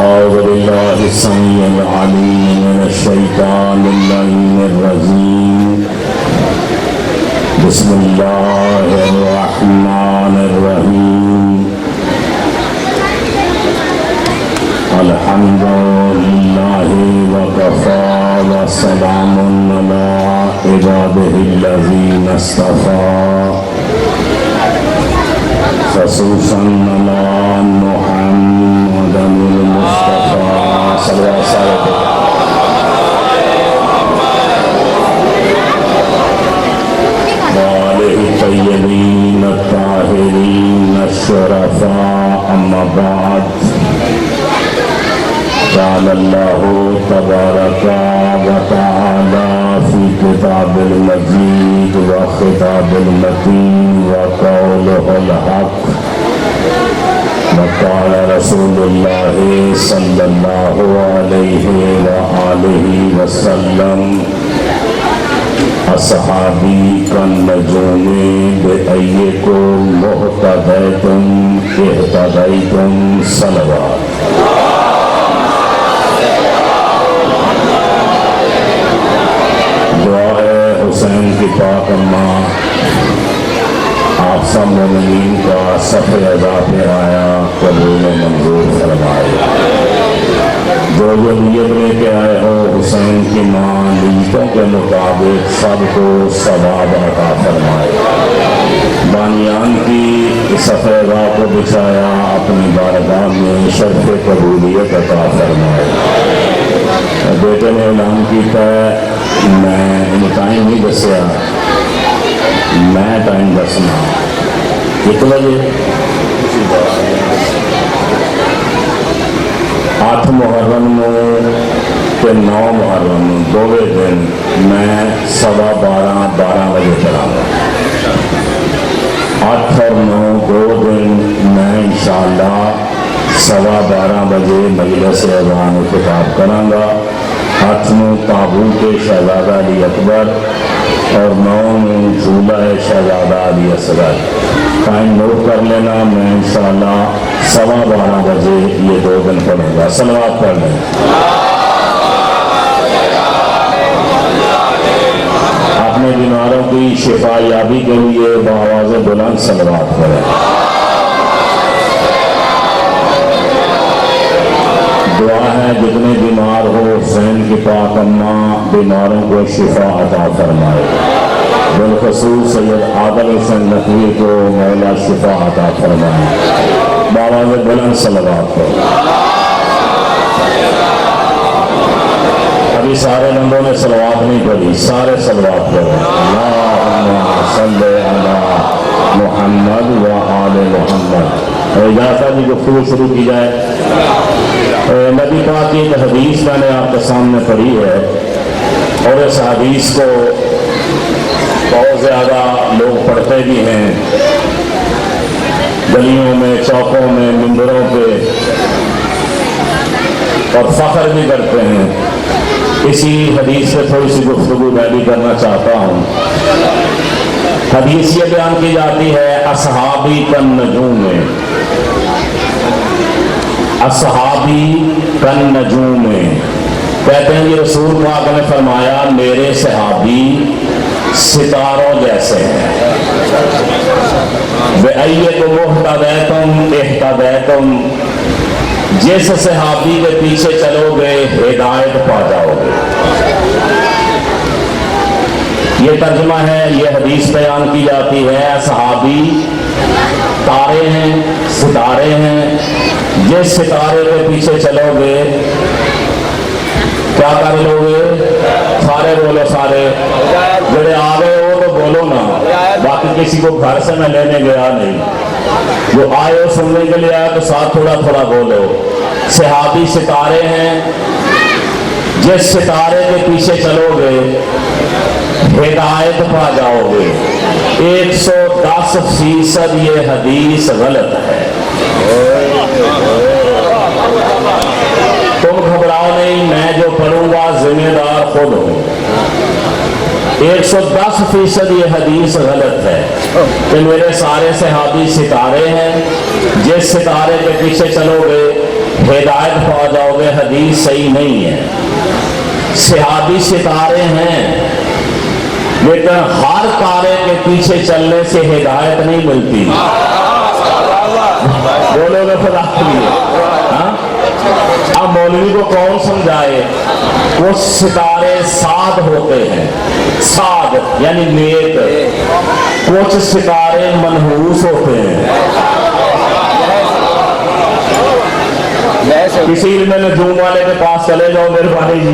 أعوذ بالله السميع العليم من الشيطان اللعين الرجيم. بسم الله الرحمن الرحيم. الحمد لله وكفى وسلام على عباده الذين اصطفى خصوصا على محمد المصطفى صلى الله عليه وسلم وآله الطيبين الطاهرين الشرفاء. أما بعد، قال الله تبارك وتعالى في كتاب المجيد وخطاب المتين وقوله الحق. وقال رسول الله صلى الله عليه وآله وسلم: اصحابی کالنجوم بأیکم مہتدیتم اہتدیتم. صلوات. حسین کی پاک اماں آپ سب مومنین کا صف ادا پہ آیا قبول منظور فرمائے. جو نیت لے کے آئے ہو حسین کی ماں نیتوں کے مطابق سب کو ثواب عطا فرمائے. بانیان کی صف ادا کو بچھایا اپنی بارگاہ میں شرف قبولیت عطا فرمائے. بیٹے نے اعلان کیا ہے میں ٹائم نہیں دسیا، میں ٹائم دسنا 1 بجے 8 محرم تے 9 محرم دونوں دن میں 12:15 بجے چلا گا. 8 اور 9 2 دن میں انشاءاللہ 12:15 بجے مجلس اذان خطاب کراں گا. 8 تابوت شہزادہ علی اکبر اور 9 جھولا شہزادہ علی اصغر. ٹائم نوٹ کر لینا. میں انشاءاللہ 12:15 بجے یہ 2 دن پڑھوں گا. صلوات پڑھ لیں. اپنے بیماروں کی شفا یابی کے لیے بآواز بلند صلوات پڑھیں. دعا ہے جتنے بیمار ہو حسین کی پاک اماں بیماروں کو شفا عطا فرمائے. بالخصوص سید عادل حسین نقوی کو مولا شفا عطا فرمائے. بآواز بلند صلوات پڑھو. ابھی سارے نمبروں نے صلوات نہیں پڑھی، سارے صلوات پڑھو. اللہم صلی علی محمد و آل محمد. اجازت جی گفتگو شروع کی جائے. نبی پاک کی ایک حدیث میں نے آپ کے سامنے پڑھی ہے اور اس حدیث کو بہت زیادہ لوگ پڑھتے بھی ہیں، گلیوں میں، چوکوں میں، ممبروں پہ، اور فخر بھی کرتے ہیں. اسی حدیث سے تھوڑی سی گفتگو میں بھی کرنا چاہتا ہوں. حدیث یہ بیان کی جاتی ہے اصحابی کالنجوم. اصحابی کالنجوم کہتے ہیں یہ رسول پاک نے فرمایا میرے صحابی ستاروں جیسے ہیں. بأیکم مہتدیتم اہتدیتم. جس صحابی کے پیچھے چلو گے ہدایت پا جاؤ گے. یہ ترجمہ ہے. یہ حدیث بیان کی جاتی ہے صحابی تارے ہیں، ستارے ہیں. جس ستارے کے پیچھے چلو گے کیا کر لو گے؟ سارے بولو. سارے جڑے آ گئے ہو تو بولو نا. باقی کسی کو گھر سے میں لینے گیا نہیں. جو آئے ہو سننے کے لیے آئے تو ساتھ تھوڑا تھوڑا بولو. صحابی ستارے ہیں. جس ستارے کے پیچھے چلو گے ہدایت پا جاؤ گے. 110% یہ حدیث غلط ہے. تم گھبراؤ نہیں، میں جو پڑھوں گا ذمہ دار خود ہوں. 110% یہ حدیث غلط ہے کہ میرے سارے صحابی ستارے ہیں. جس ستارے کے پیچھے چلو گے ہدایت پا جاؤ گے، حدیث صحیح نہیں ہے۔ صحابی ستارے ہیں، لیکن ہر تارے کے پیچھے چلنے سے ہدایت نہیں ملتی۔ بولو گے خدا کے لیے؟ اب مولوی کو کون سمجھائے؟ وہ ستارے سعد ہوتے ہیں، سعد یعنی نیک، کچھ ستارے منحوس ہوتے ہیں۔ کسی علم نجوم والے کے پاس چلے جاؤ میرے بھائی جی،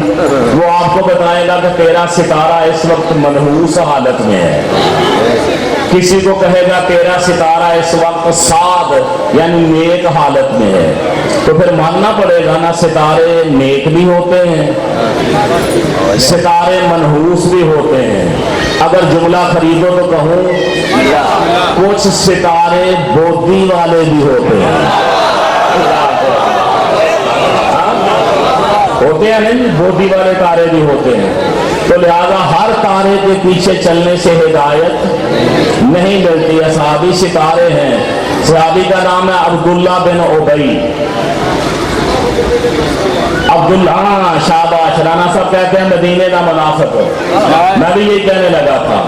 وہ آپ کو بتائے گا کہ تیرا ستارہ اس وقت منحوس حالت میں ہے۔ کسی کو کہے گا تیرا ستارہ اس وقت سعد یعنی نیک حالت میں ہے، تو پھر ماننا پڑے گا نا ستارے نیک بھی ہوتے ہیں، ستارے منحوس بھی ہوتے ہیں۔ اگر جملہ خریدو تو کہوں کچھ ستارے بودی والے بھی ہوتے ہیں، ہوتے ہیں نہیں، بودی والے تارے بھی ہوتے ہیں۔ تو لہذا ہر تارے کے پیچھے چلنے سے ہدایت نہیں ملتی ہے۔ صحابی ستارے ہیں، صحابی کا نام ہے عبداللہ بن ابی۔ عبداللہ شاباش، رانا صاحب کہتے ہیں مدینے کا منافق، میں بھی یہی کہنے لگا تھا۔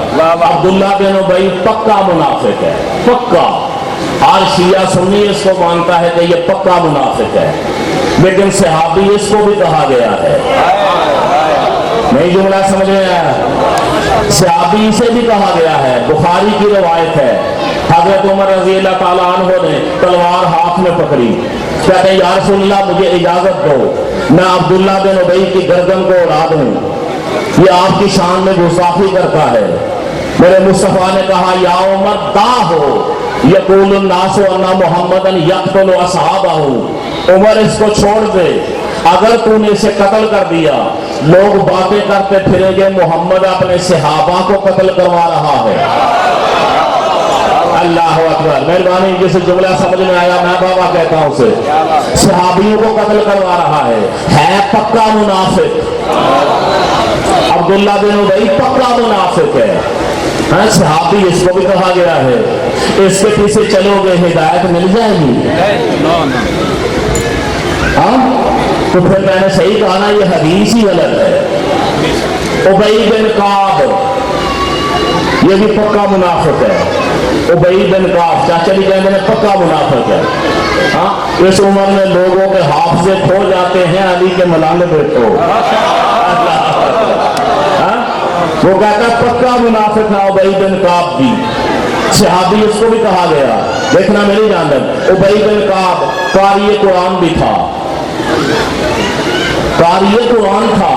عبداللہ بن ابی پکا منافق ہے، پکا۔ ہر شیعہ سنی اس کو مانتا ہے کہ یہ پکا منافق ہے، لیکن صحابی اس کو بھی کہا گیا ہے۔ نہیں جملہ سمجھ میں آیا؟ صحابی سے بھی کہا گیا ہے۔ بخاری کی روایت ہے، حضرت عمر رضی اللہ تعالیٰ عنہ نے تلوار ہاتھ میں پکڑی، کہتے ہیں یا رسول اللہ مجھے اجازت دو میں عبداللہ بن ابی کی گردن کو اڑا دوں، یہ آپ کی شان میں گستاخی کرتا ہے۔ میرے مصطفیٰ نے کہا یا عمر دا ہو یقول الناس ان محمدا یقتل اصحابہ، عمر اس کو چھوڑ دے، اگر تو نے اسے قتل کر دیا لوگ باتیں کرتے پھریں گے محمد اپنے صحابہ کو قتل کروا رہا ہے۔ اللہ اکبر، مہربانی جسے جملہ سمجھ میں آیا میں بابا کہتا ہوں اسے، صحابیوں کو قتل کروا رہا ہے پکا منافق۔ عبداللہ بن ابی پکا منافق ہے، صحابی اس کو بھی کہا گیا ہے۔ اس کے پیچھے چلو گے ہدایت مل جائے گی؟ ہاں تو پھر میں نے صحیح کہا نا، یہ حدیث ہی غلط ہے۔ ابی بن کعب یہ بھی پکا منافق ہے، ابی بن کعب چاچا جی کہتے ہیں پکا منافق ہے۔ ہاں اس عمر میں لوگوں کے حافظے کھو جاتے ہیں علی کے ملالے بیٹھو، وہ کہتا ہے پکا منافق ہے ابی بن کعب بھی، صحابی اس کو بھی کہا گیا۔ دیکھنا میری جانب، ابی بن کعب قاری قرآن بھی تھا، قاری قرآن تھا،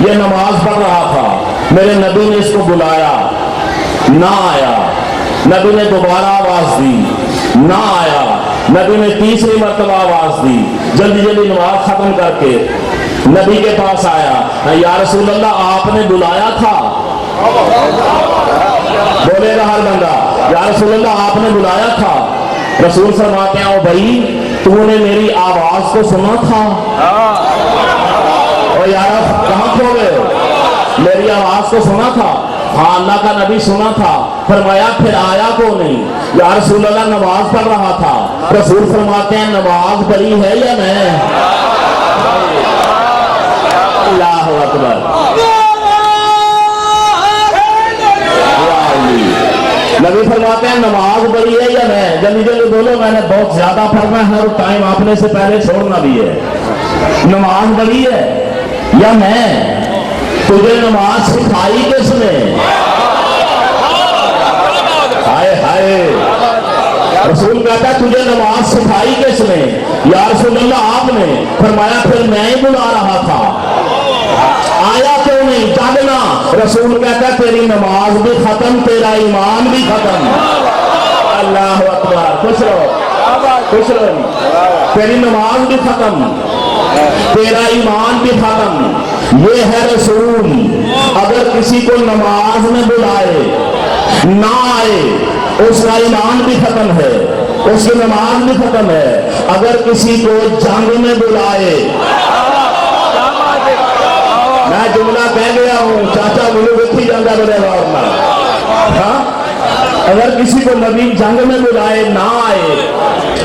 یہ نماز پڑھ رہا تھا، میرے نبی نے اس کو بلایا نہ آیا، نبی نے دوبارہ آواز دی نہ آیا، نبی نے تیسری مرتبہ آواز دی، جلدی جلدی نماز ختم کر کے نبی کے پاس آیا، یا رسول اللہ آپ نے بلایا تھا؟ بولے گا ہر بندہ یا رسول اللہ آپ نے بلایا تھا؟ رسول فرماتے ہیں او بھائی تو نے میری آواز کو سنا تھا؟ اور یار کہاں کھو گئے ہو؟ میری آواز کو سنا تھا؟ ہاں اللہ کا نبی سنا تھا۔ فرمایا پھر آیا کو نہیں؟ یا رسول اللہ نماز پڑھ رہا تھا۔ رسول فرماتے ہیں نماز پڑھی ہے یا نہیں؟ اللہ اکبر، نبی فرماتے ہیں نماز پڑھی ہے یا نہیں؟ جلدی جلدی بولو، میں نے بہت زیادہ پڑھنا ہے اور ٹائم آپ نے سے پہلے چھوڑنا بھی ہے۔ نماز پڑھی ہے یا نہیں؟ تجھے نماز سکھائی کس نے؟ ہائے ہائے، رسول کہتا ہے تجھے نماز سکھائی کس نے؟ یا رسول اللہ آپ نے۔ فرمایا پھر میں ہی بلا رہا تھا، آیا کیوں نہیں؟ جاگنا۔ رسول کہتا ہے تیری نماز بھی ختم، تیرا ایمان بھی ختم۔ اللہ اکبر، خوش رہو خوش رہو، تیری نماز بھی ختم، تیرا ایمان بھی ختم۔ یہ ہے رسول، اگر کسی کو نماز میں بلائے نہ آئے اس کا ایمان بھی ختم ہے، اس کی نماز بھی ختم ہے۔ اگر کسی کو جنگ میں بلائے، میں جملہ کہہ گیا ہوں چاچا ملو دیکھی جانا بڑے گا، ہاں اگر کسی کو نبی جنگ میں بلائے نہ آئے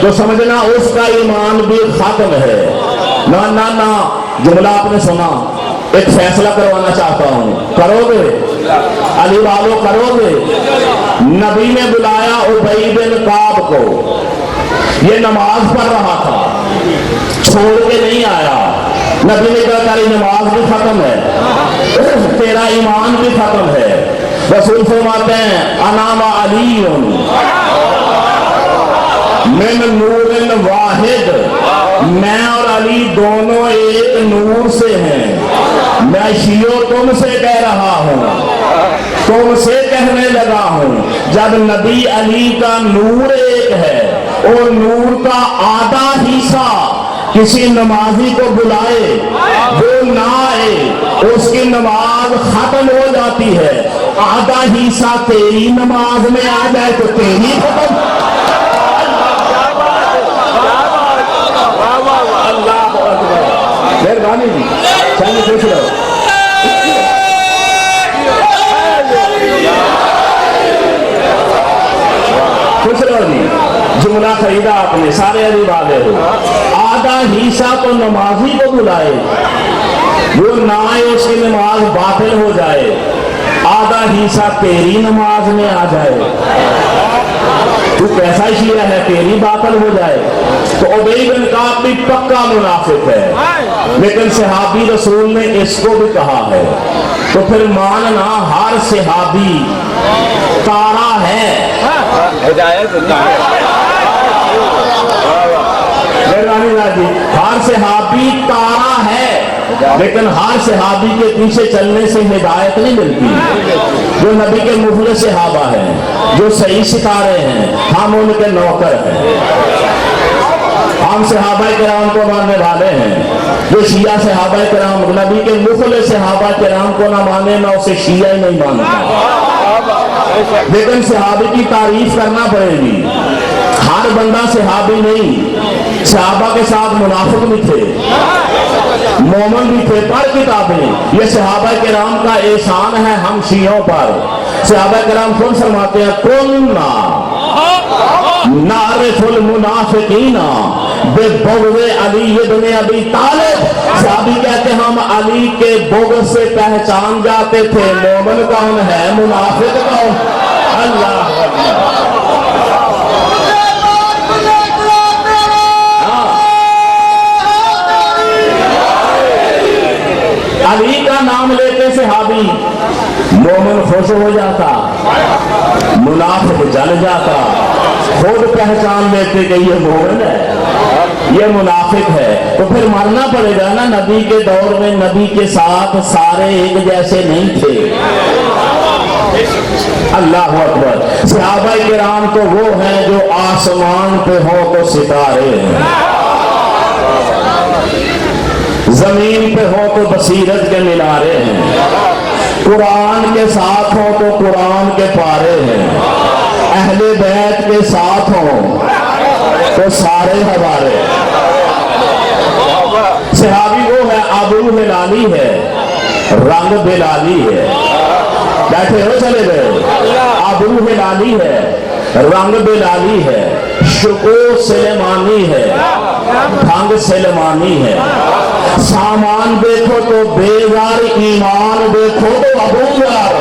تو سمجھنا اس کا ایمان بھی ختم ہے۔ ना, जुमला आपने सुना, एक फैसला करवाना चाहता हूं, करोगे अली वालों, करोगे? नबी ने बुलाया उबई बिन काब को, ये नमाज पढ़ रहा था, छोड़ के नहीं आया। नबी ने कहा तेरी नमाज भी खत्म है, तेरा ईमान भी खत्म है। रसूल फरमाते हैं अनाम अलीयुन मिन नूरिन वाहिद, मैं और अली दोनों एक नूर से हैं। मैं शियो तुमसे कह रहा हूं, तुमसे कहने लगा हूं। जब नबी अली का नूर एक है और नूर का आधा हिस्सा किसी नमाजी को बुलाए, वो ना आए, उसकी नमाज खत्म हो जाती है। आधा हिस्सा तेरी नमाज में आ जाए तो तेरी खत्म। अल्लाह मेहरबानी जी, चलिए खुश रहो। खुश रहो जी, जुमला खरीदा आपने, सारे अली वाले हो। आधा हिस्सा तो नमाजी को बुलाए, वो ना आए, उसकी नमाज बातिल हो जाए। आधा हिस्सा तेरी नमाज में आ जाए, तू कैसा शिया है, तेरी बातिल हो जाए। तो उबई बिन काब भी पक्का मुनाफिक है, लेकिन सहाबी रसूल ने इसको भी कहा है। तो फिर मानना हर सहाबी तारा है, हर सहाबी तारा है, लेकिन हर सहाबी के पीछे चलने से हिदायत नहीं मिलती। जो नबी के मुफलिस सहाबा हैं, जो सही सितारे हैं, हम उनके नौकर हैं। हम सहाबा किराम को मानने वाले हैं। जो शिया सहाबा किराम नबी के मुफलिस सहाबा किराम को ना माने, ना उसे शिया ही नहीं मानता। लेकिन सहाबी की तारीफ करना पड़ेगी। हर बंदा सहाबी नहीं, सहाबा के साथ मुनाफिक भी थे, मोमन भी थे। पढ़ किताबें, ये सहाबा किराम का एहसान है हम शियों पर। सहाबा किराम कौन फरमाते हैं, कुन्ना नारिफुल मुनाफिकीना बेबुग़्ज़े अली इब्न अबी तालिब। सहाबी कहते हम अली के बुग़्ज़ से पहचान जाते थे मोमिन कौन है, मुनाफिक कौन। अल्लाह अली का नाम लेते सहाबी मोमिन खुश हो जाता, मुनाफिक जल जाता। खुद पहचान लेते कि ये मोमिन है, ये मुनाफिक है। तो फिर मानना पड़ेगा ना, नबी के दौर में नबी के साथ सारे एक जैसे नहीं थे। अल्लाह अकबर। सहाबा किराम तो वो हैं जो आसमान पे हो तो सितारे हैं, जमीन पे हो तो बसीरत के मीनारे हैं, कुरान के साथ हो तो कुरान के पारे हैं, अहले बैत के साथ हो तो सारे हमारे। सहाबी वो है अबू हिलाली है, रंग बिलाली है। बैठे हो, चले गए। अबू हिलाली है, रंग बिलाली है, शुको सलेमानी है, ढंग सलेमानी है। सामान देखो तो बेजार, ईमान देखो तो अबूजार।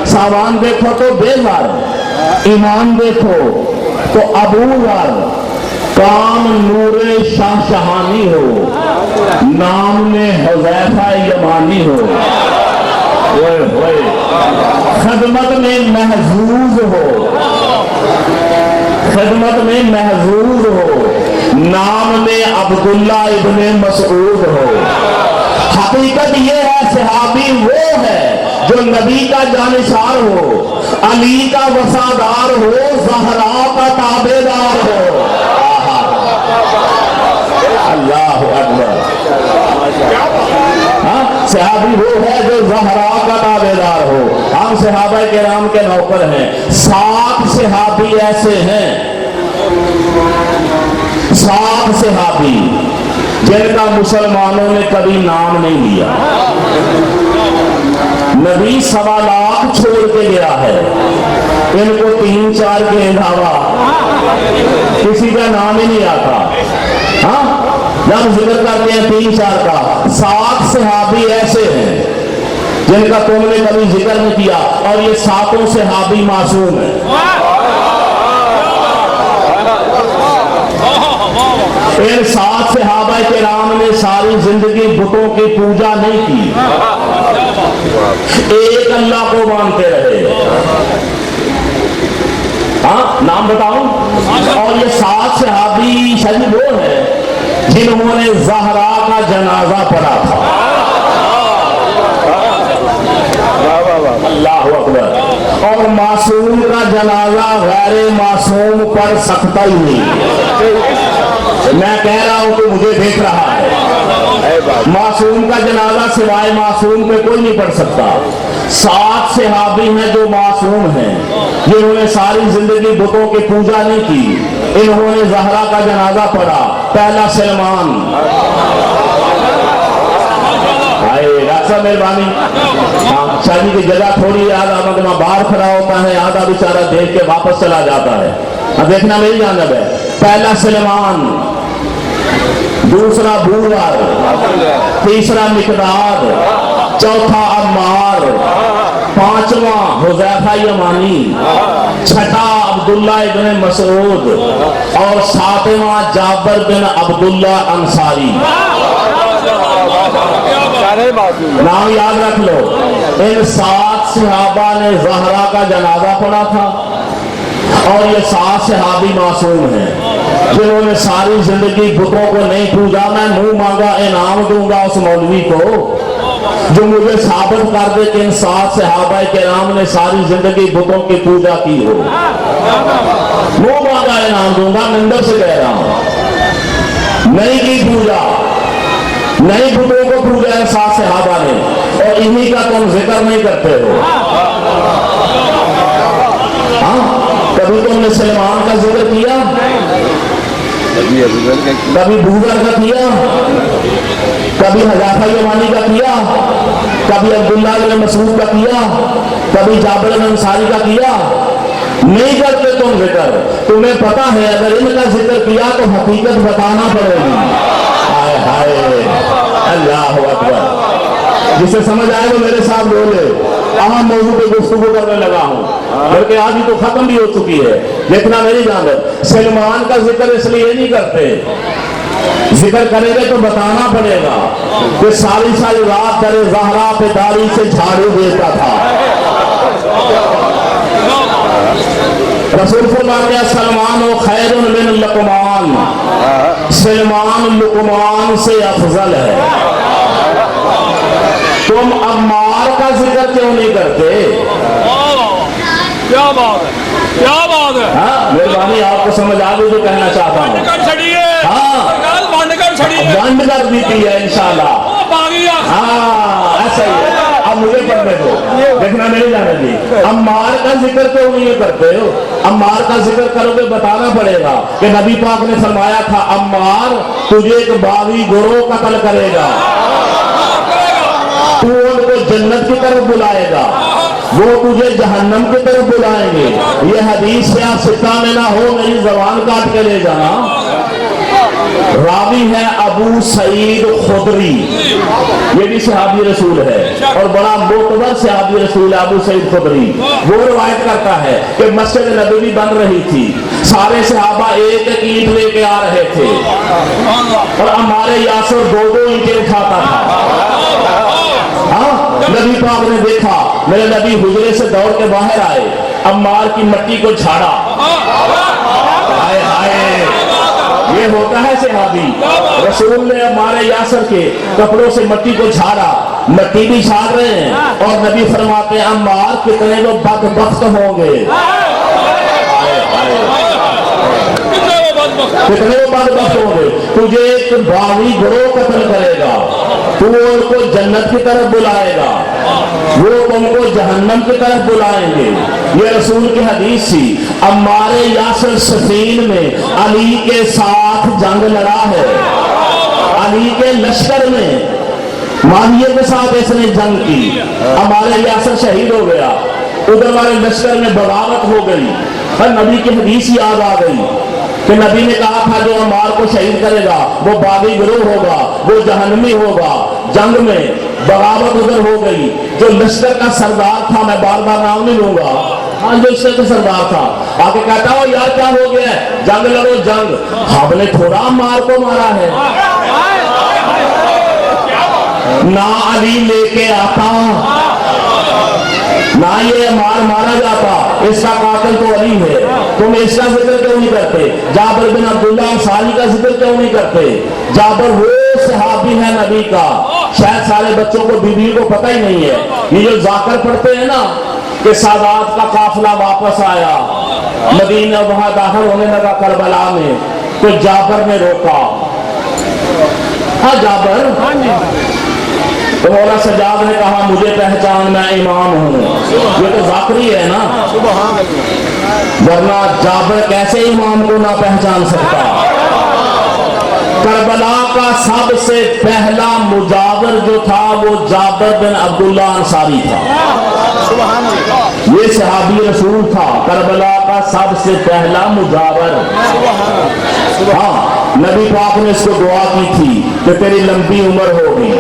सामान देखो तो बेजार, ईमान देखो तो अबूजार। काम नूरे शाह शहानी हो, नाम में हुज़ैफा यमानी हो। खदमत में महजूज हो, खदमत में महजूज हो, नाम में अब्दुल्ला इब्ने मसऊद हो। हकीकत ये है सहाबी वो है जो नबी का जानिसार हो, अली का वफादार हो, ज़हरा का ताबेदार हो। अल्लाह अकबर। सहाबी वो है जो ज़हरा का ताबेदार हो। हम सहाबा किराम के नौकर हैं। 7 सहाबी ऐसे हैं, 7 सहाबी जिनका मुसलमानों ने कभी नाम नहीं लिया। नबी 1.25 लाख छोड़ के गया है, इनको 3-4 के अलावा کسی کا نام ہی نہیں آتا. ہاں جب ذکر کرتے ہیں 3-4 کا، 7 صحابی ایسے ہیں جن کا تم نے کبھی ذکر نہیں کیا، اور یہ 7 صحابی معصوم ہیں. ان 7 صحابہ کرام نے ساری زندگی بتوں کی پوجا نہیں کی، ایک اللہ کو مانتے رہے. ہاں نام بتاؤں. اور یہ 7 صحابی شاید وہ ہیں جنہوں نے زہرا کا جنازہ پڑھا تھا. اللہ اکبر. اور معصوم کا جنازہ غیر معصوم پر سکتا ہی نہیں. میں کہہ رہا ہوں کہ مجھے دیکھ رہا ہے. معصوم کا جنازہ سوائے معصوم پہ کوئی نہیں پڑھ سکتا. 7 صحابی ہیں جو معصوم ہیں، جنہوں نے ساری زندگی بتوں کی پوجا نہیں کی. انہوں نے زہرا کا جنازہ پڑھا. پہلا سلمان. ڈاکٹر مہربانی. شادی کی جگہ تھوڑی آدھا مقدمہ باہر کھڑا ہوتا ہے، آدھا بیچارہ دیکھ کے واپس چلا جاتا ہے. اب دیکھنا میری جانب ہے. پہلا سلمان، دوسرا بوار، تیسرا مقداد، چوتھا عمار، پانچواں حذیفہ یمانی، چھٹا عبداللہ ابن مسعود، اور ساتواں جابر بن عبداللہ انصاری. نام یاد رکھ لو. ان 7 صحابہ نے زہرا کا جنازہ پڑھا تھا، اور یہ 7 صحابی معصوم ہیں جنہوں نے ساری زندگی بتوں کو نہیں پوجا. میں منہ مانگا انعام دوں گا اس مولوی کو جو مجھے ثابت کر دے کہ ان 7 صحابہ کرام نے ساری زندگی بتوں کی پوجا کی ہو. منہ مانگا انعام دوں گا. مندر سے کہہ رہا ہوں، نہیں کی پوجا، نہیں بتوں کو پوجا ان 7 صحابہ نے، اور انہی کا تم ذکر نہیں کرتے ہو. ہاں کبھی تم نے سلمان کا ذکر کیا، کبھی بوگر کا کیا، کبھی حذیفہ یمانی کا کیا، کبھی عبداللہ بن مسعود کا کیا، کبھی جابر بن انصاری کا کیا. نہیں کرتے تم ذکر. تمہیں پتا ہے اگر ان کا ذکر کیا تو حقیقت بتانا پڑے گی. ہائے ہائے اللہ اکبر. جسے سمجھ آئے وہ میرے ساتھ بولے. اہم موضوع پہ گفتگو کرنے لگا ہوں، بلکہ آج ہی تو ختم بھی ہو چکی ہے. دیکھنا میری جانب. سلمان کا ذکر اس لیے نہیں کرتے، ذکر کریں گے تو بتانا پڑے گا کہ ساری رات در زہرا پہ داڑھی سے جھاڑو دیتا تھا. رسول فرماتے ہیں سلمان و خیر من لقمان. سلمان لقمان سے افضل ہے. تم عمار کا ذکر کیوں نہیں کرتے؟ کیا بات ہے، کیا بات ہے. ہاں مہربانی آپ کو سمجھ آ گئی جو کہنا چاہتا ہوں. بند کر دیتی ہے انشاءاللہ. ہاں ایسا ہی ہے. اب مجھے پڑھنے دو. دیکھنا میری جانب جی. عمار کا ذکر کیوں نہیں کرتے ہو؟ عمار کا ذکر کرو گے بتانا پڑے گا کہ نبی پاک نے فرمایا تھا عمار تجھے ایک باغی گروہ قتل کرے گا، تو ان کو جنت کی طرف بلائے گا، وہ تجھے جہنم کی طرف بلائیں گے. یہ حدیث سے آپ سکہ میں نہ ہو، میری زبان کاٹ کے لے جانا. راوی ہے ابو سعید خدری، یہ بھی صحابی رسول ہے اور بڑا معتبر صحابی رسول ہے ابو سعید خدری. وہ روایت کرتا ہے کہ مسجد نبوی بن رہی تھی، سارے صحابہ ایک ایک اینٹ لے کے آ رہے تھے اور ہمارے یاسر 2 اینٹیں اٹھاتا تھا. نبی پاک نے دیکھا، میرے نبی حجرے سے دوڑ کے باہر آئے، عمار کی مٹی کو جھاڑا. ہائے ہائے یہ ہوتا ہے صحابی. رسول نے عمار یاسر کے کپڑوں سے مٹی کو جھاڑا، مٹی بھی جھاڑ رہے ہیں اور نبی فرماتے ہیں عمار کتنے وہ بدبخت ہوں گے، کتنے وہ بدبخت ہوں گے. تجھے ایک باغی گروہ قتل کرے گا، تو ان کو جنت کی طرف بلائے گا، وہ تم کو جہنم کی طرف بلائیں گے. یہ رسول کی حدیث تھی. عمار یاسر سفین میں علی کے ساتھ جنگ لڑا ہے، علی کے لشکر میں معاویہ کے ساتھ اس نے جنگ کی. عمار یاسر شہید ہو گیا، ادھر والے لشکر میں بغاوت ہو گئی اور نبی کی حدیث یاد آ گئی. کہ نبی نے کہا تھا جو عمار کو شہید کرے گا وہ باغی گروہ ہوگا، وہ جہنمی ہوگا۔ جنگ میں بغاوت ادھر ہو گئی، جو لشکر کا سردار تھا، میں بار بار نام نہیں لوں گا، ہاں جو لشکر کا سردار تھا، آ کے کہتا ہو یار کیا ہو گیا ہے، جنگ لڑو جنگ، ہم نے تھوڑا عمار کو مارا ہے، نہ علی لے کے آتا، نہ یہ عمار مارا جاتا، اس کا قاتل تو علی ہے، تم اس کا ذکر کیوں نہیں کرتے؟ جابر بن عبداللہ انصاری کا ذکر کیوں نہیں کرتے؟ جابر وہ صحابی ہے نبی کا، شاید سارے بچوں کو بیوی کو پتہ ہی نہیں ہے، یہ جو ذاکر پڑھتے ہیں نا کہ سادات کا قافلہ واپس آیا مدینہ، وہاں داخل ہونے لگا کربلا میں، تو جابر نے روکا، ہاں جابر، تو مولا سجاد نے کہا مجھے پہچان، میں امام ہوں، یہ تو ذاکری ہے نا، ورنہ جابر کیسے امام کو نہ پہچان سکتا؟ کربلا کا سب سے پہلا مجاور جو تھا وہ جابر بن عبداللہ انصاری تھا، یہ صحابی رسول تھا، کربلا کا سب سے پہلا مجاور۔ ہاں نبی پاک نے اس کو دعا کی تھی کہ تیری لمبی عمر ہوگی،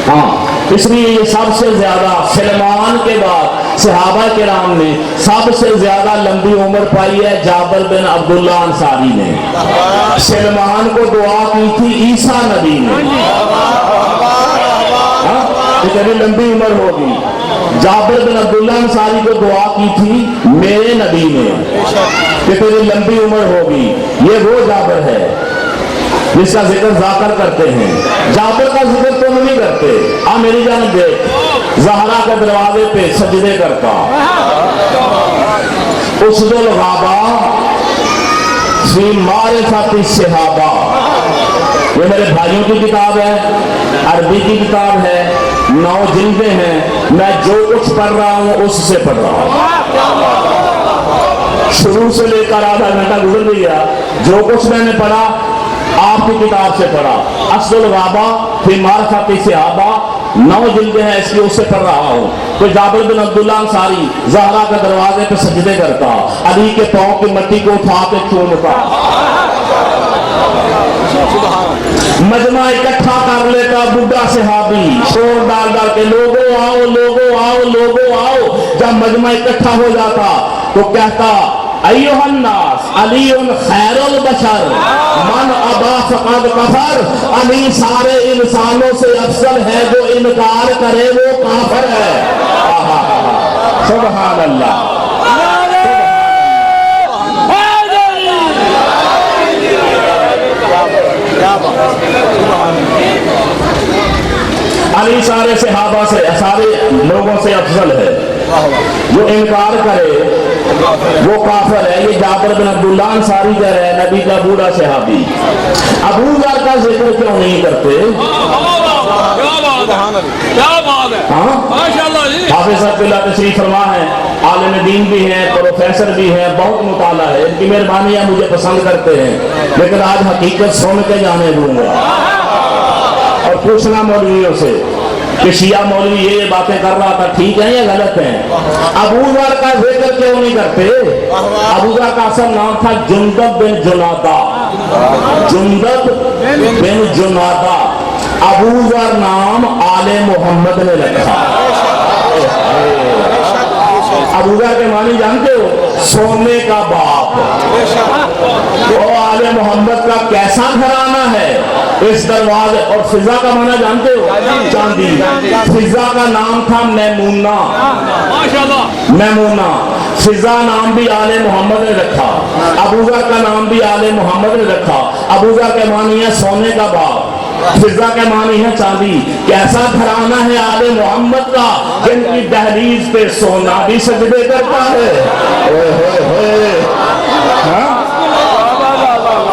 ہاں اس لیے یہ سب سے زیادہ سلمان کے بعد صحابہ کرام نے سب سے زیادہ لمبی عمر پائی ہے جابر بن عبداللہ انصاری نے، سلمان کو دعا کی تھی عیسیٰ نبی نے کہ تیری لمبی عمر ہوگی، جابر بن عبداللہ انصاری کو دعا کی تھی میرے نبی نے کہ تیری لمبی عمر ہوگی، یہ وہ جابر ہے جس کا ذکر ذاکر کرتے ہیں، جابر کا ذکر تم نہیں کرتے، میری جانب دیکھ زہرا کے دروازے پہ سجدے کرتا، اسد الغابہ فی معرفت الصحابہ، یہ میرے بھائیوں کی کتاب ہے، عربی کی کتاب ہے، 9 جلدیں ہیں، میں جو کچھ پڑھ رہا ہوں اس سے پڑھ رہا ہوں، شروع سے لے کر آدھا گھنٹہ گزر گیا، جو کچھ میں نے پڑھا آپ کی کتاب سے پڑھا، اسد الغابہ فی معرفت الصحابہ 9 جلدیں ہیں اس کی، اس سے پڑھ رہا ہوں۔ تو جابر بن عبداللہ انصاری زہرا کے دروازے پہ سجدے کرتا، علی کے پاؤں کی مٹی کو اٹھا کے چومتا، مجمع اکٹھا کر لیتا بڈھا صحابی، شور ڈال ڈال کے لوگوں آؤ لوگوں آؤ لوگوں آؤ، جب مجمع اکٹھا ہو جاتا تو کہتا ایھا الناس علی خیر البشر من ابا فقد کفر، علی سارے انسانوں سے افضل ہے، جو انکار کرے وہ کافر ہے۔ سبحان اللہ، علی سارے صحابہ سے سارے لوگوں سے افضل ہے، جو انکار کرے وہ کافر ہے۔ یہ جابر بن عبداللہ انصاری کہہ رہے ہیں، نبی کا بوڑھا صحابی۔ ابو ذر کا ذکر کیوں نہیں کرتے؟ حافظ صاحب اللہ تشریف فرما ہے، عالم دین بھی ہیں، پروفیسر بھی ہیں، بہت مطالعہ ہے، ان کی مہربانیاں مجھے پسند کرتے ہیں، لیکن آج حقیقت سن کے جانے دوں گا اور پوچھنا مولویوں سے کہ شیعہ مولوی یہ باتیں کر رہا تھا ٹھیک ہے یا غلط ہیں؟ ابو ذر کا ذکر کیوں نہیں کرتے؟ ابو ذر کا اصل نام تھا جندب بن جنادہ، جندب بن جنادہ، ابو ذر نام آل محمد نے رکھا۔ ابو ذر کے معنی جانتے ہو؟ سونے کا باپ، وہ آل محمد کا کیسا گھرانہ ہے اس دروازے، اور فضا کا معنی جانتے ہو؟ چاندی، فضا کا نام تھا میمونہ، میمونہ، فضا نام بھی آل محمد نے رکھا، ابو ذر کا نام بھی آل محمد نے رکھا۔ ابو ذر کے معنی ہے سونے کا باپ، فضا کے معنی ہے چاندی۔ کیسا گھرانہ ہے آل محمد کا جن کی دہلیز پہ سونا بھی سجدے کرتا ہے،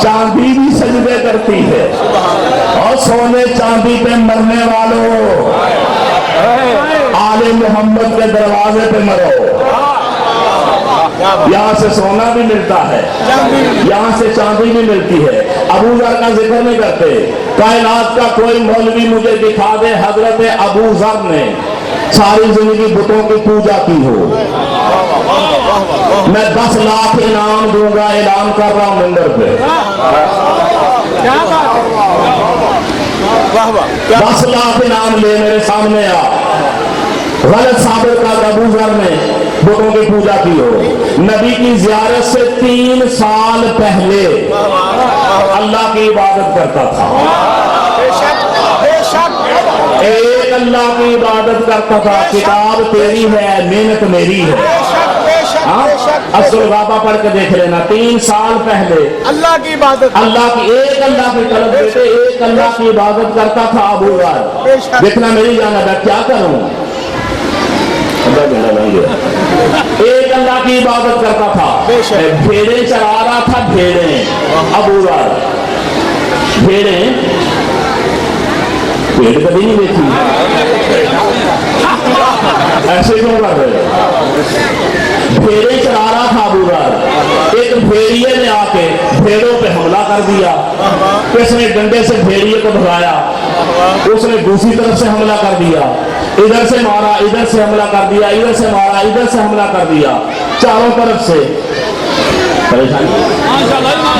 چاندی بھی سجدے کرتی ہے، اور سونے چاندی پہ مرنے والوں آل محمد کے دروازے پہ مرو، یہاں سے سونا بھی ملتا ہے، یہاں سے چاندی بھی ملتی ہے۔ ابو ذر کا ذکر نہیں کرتے۔ کائنات کا کوئی مولوی مجھے دکھا دے حضرت ابو ذر نے ساری زندگی بتوں کی پوجا کی ہو، میں 10 لاکھ انعام دوں گا، اعلان کر رہا ہوں منبر پہ۔ کیا بات ہے؟ 10 لاکھ انعام لے میرے سامنے آ۔ غلط ثابت کا ابو ذر نے بتوں کی پوجا کی ہو، نبی کی زیارت سے 3 سال پہلے اللہ کی عبادت کرتا تھا، ایک اللہ کی عبادت کرتا تھا۔ کتاب تیری ہے، محنت میری ہے۔ اصل بابا پڑھ کے دیکھ لینا، 3 سال پہلے اللہ کی عبادت، اللہ کی ایک اللہ کی طرف بیٹے ایک اللہ کی عبادت کرتا تھا ابو ذر۔ دیکھنا میری جانب ہے، کیا کروں؟ ایک اللہ کی عبادت کرتا تھا، بھیڑیں چرا رہا تھا، بھیڑیں ابو ذر، بھیڑیں بھیڑ کبھی نہیں دیکھی، ایسے کیوں کر رہے؟ بھیڑیں چرا رہا تھا ابو ذر، ایک بھیڑیے نے آ کے بھیڑوں پہ حملہ کر دیا، کس نے ڈنڈے سے بھیڑیے کو بھگایا، اس نے دوسری طرف سے حملہ کر دیا، ادھر سے مارا، ادھر سے حملہ کر دیا، ادھر سے مارا، ادھر سے حملہ کر دیا، چاروں طرف سے پریشانی،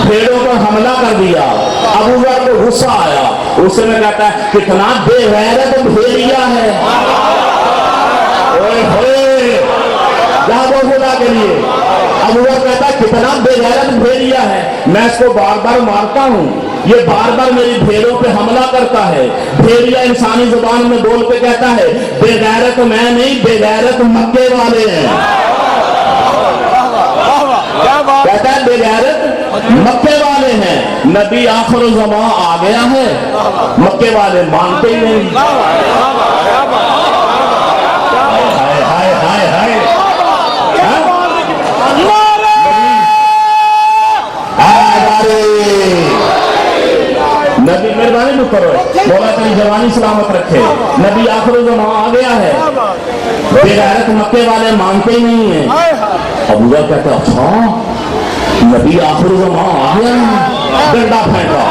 بھیڑوں پر حملہ کر دیا۔ ابو ذر کو غصہ آیا، اس میں کہتا ہے کتنا بے غیرت بھیڑیا ہے، خدا کے لیے۔ ابو ذر کہتا ہے کتنا بے غیرت بھیڑیا ہے، میں اس کو بار بار مارتا ہوں، یہ بار بار میری بھیڑوں پہ حملہ کرتا ہے۔ بھیڑیا انسانی زبان میں بول کے کہتا ہے بے غیرت میں نہیں، بے غیرت مکے والے ہیں، کہتا ہے بے غیرت مکے والے ہیں۔ نبی آخر الزمان آ گیا ہے، مکے والے مانتے ہی نہیں۔ نبی مہربانی تو کرو، مولا تیری جوانی سلامت رکھے، نبی آخر الزمان آ گیا ہے، بے غیرت مکے والے مانتے ہی نہیں ہیں۔ ابو ذر کہتا ہے اچھا نبی آخر الزمان آ گیا ہے، ڈنڈا پھینکا،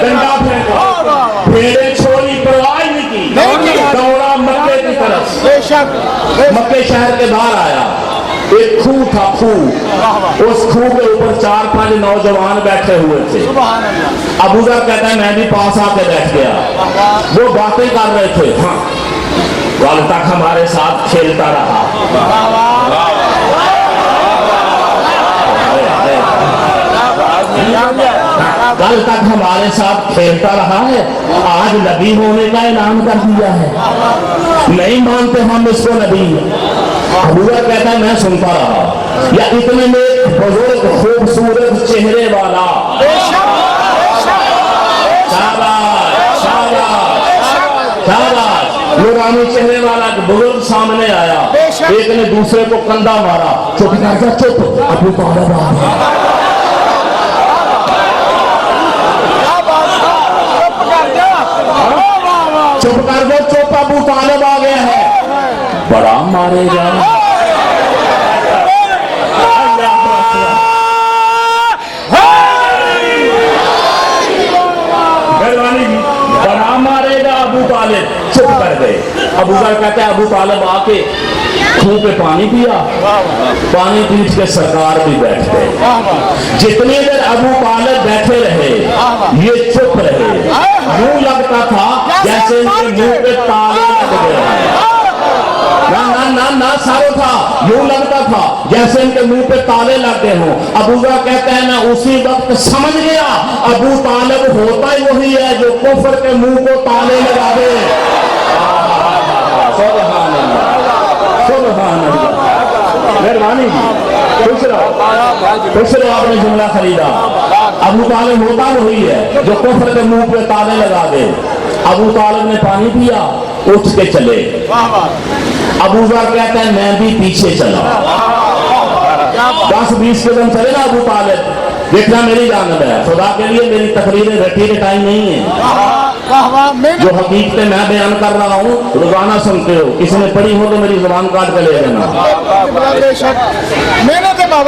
ڈنڈا پھینکا، بھیڑیں چھوڑی، پرواہ نہیں کی، دوڑا مکے کی طرف، مکے شہر کے باہر آیا، ایک کھوہ تھا، کھوہ، اس کھوہ کے اوپر 4-5 نوجوان بیٹھے ہوئے تھے۔ ابو ذر کہتا ہے میں بھی پاس آ کے بیٹھ گیا، وہ باتیں کر رہے تھے، ہاں کل تک ہمارے ساتھ کھیلتا رہا، کل تک ہمارے ساتھ کھیلتا رہا ہے، آج نبی ہونے کا اعلان کر دیا ہے، نہیں مانتے ہم اس کو نبی۔ ابو ذر کہتا ہے میں سنتا رہا، یا اتنے میں ایک بزرگ خوبصورت چہرے والا، نورانی چہرے والا بزرگ سامنے آیا، ایک نے دوسرے کو کندھا مارا، چپ کر جا، چپ، ابو طالب آ گیا، چپ کر دو، چپ، ابو طالب آ گیا ہے، بڑا مارے گا، بڑا مارے گا ابو طالب، چپ کر گئے۔ ابو ذر کہتا ہے ابو طالب آ کے کھوہ پہ پانی پیا، پانی پیٹ کے سرکار بھی بیٹھ گئے۔ جتنی دیر ابو طالب بیٹھے رہے یہ چپ رہے، یوں لگتا تھا جیسے ان کے منہ پہ تالے لگ گئے، نہ سارو تھا، یوں لگتا تھا جیسے ان کے منہ پہ تالے لگتے ہوں۔ ابو ذر کہتے ہیں میں اسی وقت سمجھ گیا ابو طالب ہوتا ہی وہی ہے جو کفر کے منہ کو تالے لگا دے۔ سبحان اللہ، سبحان اللہ، مہربانی کی خوش رہو، آپ نے جملہ خریدا۔ ابو طالب ہوتا وہی ہے جو کفر کے منہ پہ تالے لگا دے۔ ابو طالب نے پانی پیا، اٹھ کے چلے۔ ابو ذر کہتا ہے میں بھی پیچھے چلا، 10-20 قدم چلے نا ابو طالب، دیکھنا میری جانب ہے، خدا کے لیے میری تقریریں رٹی کے ٹائم نہیں ہے، جو حقیقتیں میں بیان کر رہا ہوں روزانہ سنتے ہو، کسی نے پڑھی ہو تو میری زبان کاٹ کے لے لینا۔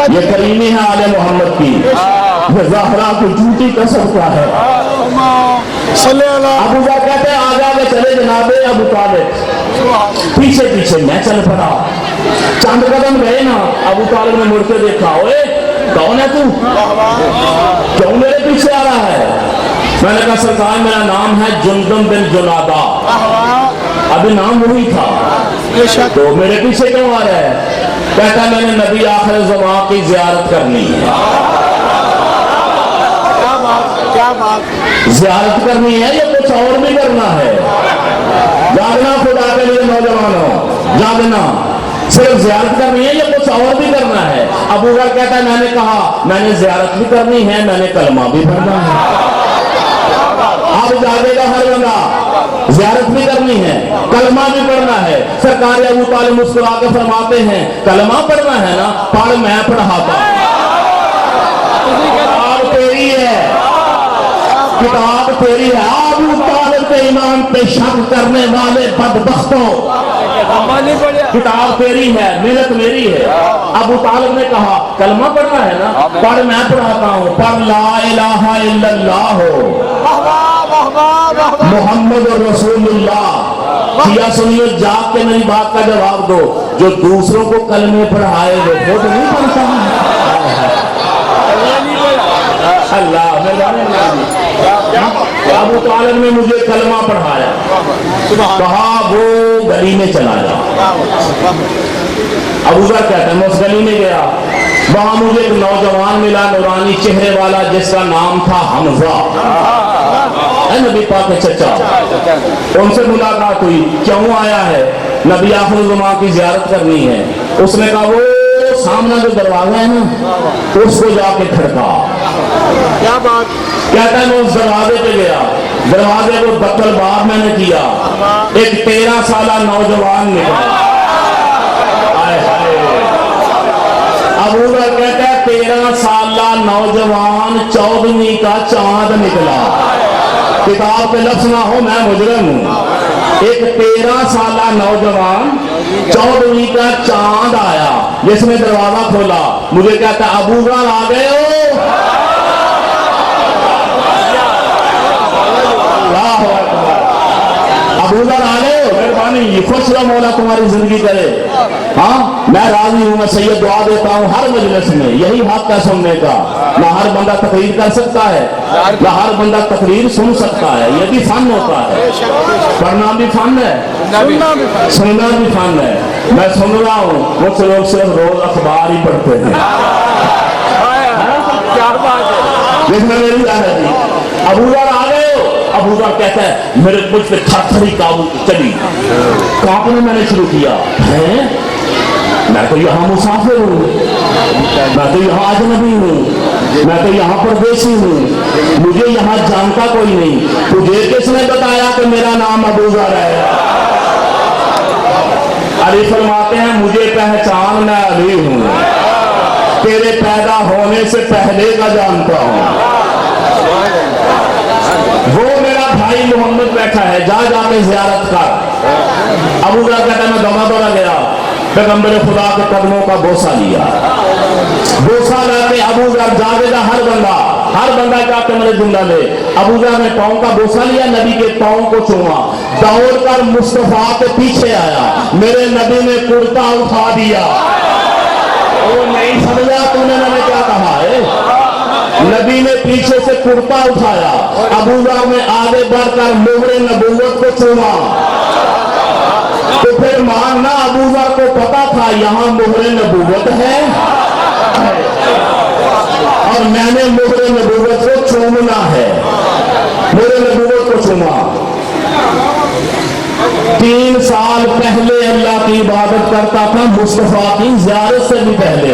یہ کریمی ہے آل محمد کی، یہ زہرا کی جھوٹی قسم کا ہے۔ ابو ذر کہتے ہیں آگے चले जनाब अबू तालिब, पीछे पीछे मैं चल पड़ा। चंद कदम गए ना, अबू तालिब ने मुड़ के देखा, ओए कौन है तू, क्यों मेरे पीछे आ रहा है? मैंने कहा सरकार मेरा नाम है जुंदम बिन जुनादा, अभी नाम वही था, तो मेरे पीछे क्यों आ रहा है? कहता मैंने नबी आखिर ज़मां की ज़ियारत करनी है। क्या बात, ज़ियारत करनी है या कुछ और भी करना है? जागना खुदा के लिए नौजवानों, जागना, सिर्फ ज़ियारत करनी है या कुछ और भी करना है? अबू बकर कहता है मैंने कहा मैंने ज़ियारत भी करनी है, मैंने कलमा भी पढ़ना है। अब जागेगा हर बंदा, ज़ियारत भी करनी है, कलमा भी पढ़ना है। सरकार अबू तालिब मुस्कुरा के फरमाते हैं कलमा पढ़ना है ना, पढ़ मैं पढ़ाता, किताब तेरी है, किताब तेरी है। अबू तालिब के ईमान पे शक करने वाले बदबख्तों, किताब तेरी है, मेहनत मेरी है। अबू तालिब ने कहा कलमा पढ़ना है ना, पढ़ मैं पढ़ाता हूँ, पढ़ ला इलाहा इल्लल्लाह मोहम्मद रसूलुल्लाह। किया सुनिए, जाग के मेरी बात का जवाब दो, जो दूसरों को कलमे पढ़ाए वो खुद नहीं पढ़ता है। अल्लाह अबू तालिब ने मुझे कलमा पढ़ाया, कहा वो गली में चला जा। अबू बकर कहता है मैं उस गली में गया, वहां मुझे एक नौजवान मिला, नूरानी चेहरे वाला, जिसका नाम था हमजा, है नबी पाक के चचा। उनसे मुलाकात हुई, क्यों आया है? नबी आखिर ज़मां की ज़ियारत करनी है। उसने कहा वो सामने जो दरवाजा है ना उसको जाके खड़का। क्या बात, कहता है मैं उस दरवाजे पे गया, दरवाजे को दखल बार मैंने किया, एक 13 साला नौजवान निकला। अबू बकर कहता है 13 साला नौजवान 14वीं का चांद निकला। किताब पे लफ्ज़ ना हो मैं मुजरिम हूँ। एक 13 साला नौजवान 14वीं का चांद आया, जिसने दरवाजा खोला, मुझे कहता अबू बकर आ गए हो? अबू बकर आ गए हो? मेहरबानी, खुश रहो, मौला तुम्हारी जिंदगी करे। हाँ मैं राजी हूँ, मैं सैयद दुआ देता हूँ हर मजलिस में, यही हक है सुनने का। ना हर बंदा तकरीर कर सकता है, ना हर बंदा तकरीर सुन सकता है, ये भी फन होता है। पढ़ना भी फन है, सुनना भी फन है। मैं सुन रहा हूँ, मुझसे लोग सिर्फ रोज अखबार ही पढ़ते हैं। क्या बात है, जिसमें मेरी राह थी। अबू बकर आ गए हो? अबू बकर कहता है मेरे मुझ पे थरथरी काबू चली, कांपने मैंने शुरू किया है, मैं तो यहाँ मुसाफिर हूँ, मैं तो यहाँ अजनबी हूँ, मैं तो यहाँ परदेसी हूँ, मुझे यहाँ जानता कोई नहीं, तुझे किसने बताया कि मेरा नाम अबू बकर है? अली फरमाते हैं मुझे पहचान, मैं अली हूँ, तेरे पैदा होने से पहले का जानता हूँ। वो मेरा भाई मोहम्मद बैठा है, जा जाके ज़ियारत कर। अबू बकर कहता है मैं दौड़ा दौड़ा गया, पैगंबर खुदा के कदमों का बोसा लिया, बोसा लाके अबू बकर जागेगा हर बंदा जाके मेरे जुमला ले। अबू बकर ने पाँव का बोसा लिया, नबी के पाँव को चूमा, दौड़कर मुस्तफा के पीछे आया, मेरे नबी ने कुर्ता उठा दिया। वो नहीं समझा तूने मैंने क्या कहा है? नबी ने पीछे से कुर्ता उठाया, अबू बकर ने आगे बढ़कर मोहरे नबूवत को चूमा। तो फिर मानना अबू बकर को पता था यहाँ मोहरे नबूवत है और मैंने मोहरे नबूवत को चूमना है, मोहरे नबूवत को चूमा। 3 साल पहले अल्लाह की इबादत करता था, मुस्तफा की ज़ियारत से भी पहले।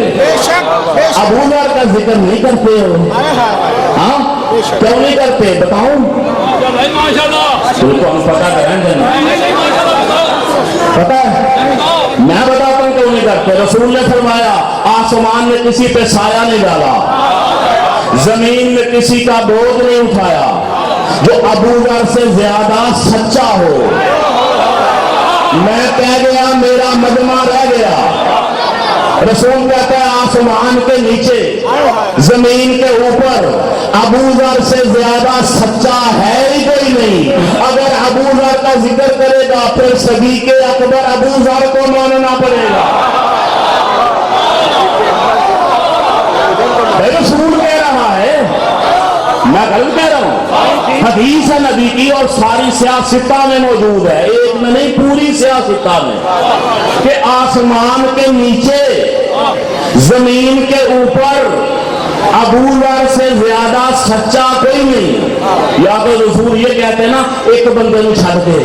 अबू बकर का जिक्र नहीं करते हो? हाँ क्यों नहीं करते बताऊं? तो हम पता करेंगे, पता है मैं बताता हूं क्यों नहीं करते। रसूल ने फरमाया आसमान ने किसी पे साया नहीं डाला, जमीन में किसी का बोझ नहीं उठाया जो अबू बकर से ज्यादा सच्चा हो। मैं कह गया मेरा मजमा रह गया, रसूल कहता है आसमान के नीचे जमीन के ऊपर अबू जर से ज्यादा सच्चा है ही कोई नहीं। अगर अबू जर का जिक्र करेगा फिर सदीक अकबर अबू जर को मानना पड़ेगा। रसूल कह रहा है, मैं गलत कह रहा हूं? हदीस है नबी की और सारी सियासता में मौजूद है, एक में नहीं पूरी सियासता में, कि आसमान के नीचे जमीन के ऊपर अबू जर से ज्यादा सच्चा कोई नहीं। या तो रसूल ये कहते हैं ना, एक बंदे को छड़ दे,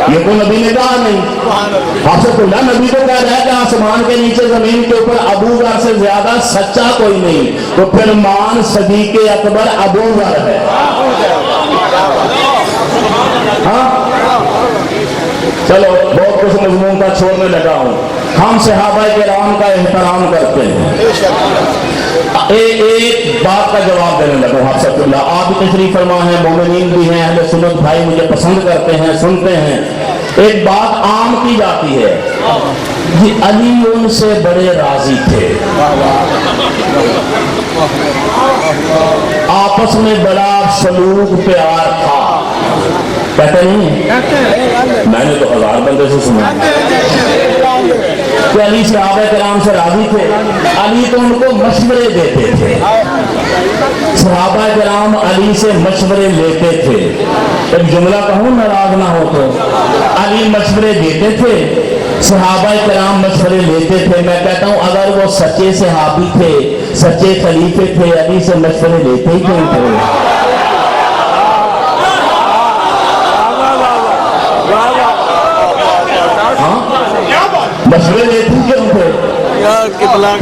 ये तो नबी ने कहा नहीं। हफ्सतुल्लाह नबी को कह रहा है कि आसमान के नीचे जमीन के ऊपर अबू जर से ज्यादा सच्चा कोई नहीं, तो फिर मान सदीक अकबर अबू जर है। हाँ चलो बहुत कुछ मजमून का छोड़ने लगा हूं। हम सहाबा किराम का एहतराम करते हैं। एक बात का जवाब देने लगा हफ्सतुल्लाह, आप भी तशरीफ फरमा है, मोमिनीन भी हैं, अहले सुन्नत भाई मुझे पसंद करते हैं, सुनते हैं। एक बात आम की जाती है कि अली उनसे बड़े राजी थे, आपस में बड़ा सलूक प्यार था, कहते नहीं? मैंने तो 1000 बंदे से सुना कि अली सहाबा किराम से राजी थे। अली तो उनको मशवरे देते थे, सहाबा किराम अली से मशवरे लेते थे। एक जुमला कहूँ नाराज ना हो तो, अली मशवरे देते थे, सहाबा किराम मशवरे लेते थे। मैं कहता हूँ अगर वो सच्चे सहाबी थे, सच्चे खलीफे थे, अली से मशवरे लेते ही क्यों थे? मशवरे लेते क्यों थे?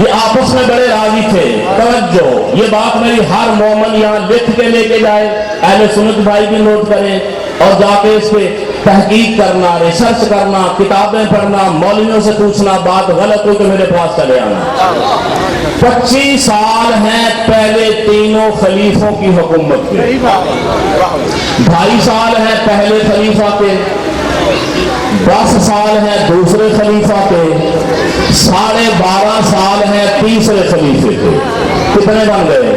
ये आपस में बड़े राजी थे। तवज्जो, ये बात मेरी हर मोमन यहाँ लिख के लेके जाए, अहले सुन्नत भाई भी नोट करें और जाके इस पे तहकीक करना, रिसर्च करना, किताबें पढ़ना, मौलवियों से पूछना, बात गलत हो तो मेरे पास चले आना। 25 साल हैं पहले तीनों खलीफों की हुकूमत के, 2.5 साल है पहले खलीफा के, 10 साल है दूसरे खलीफा के, 12.5 साल है तीसरे खलीफे के। कितने बन गए?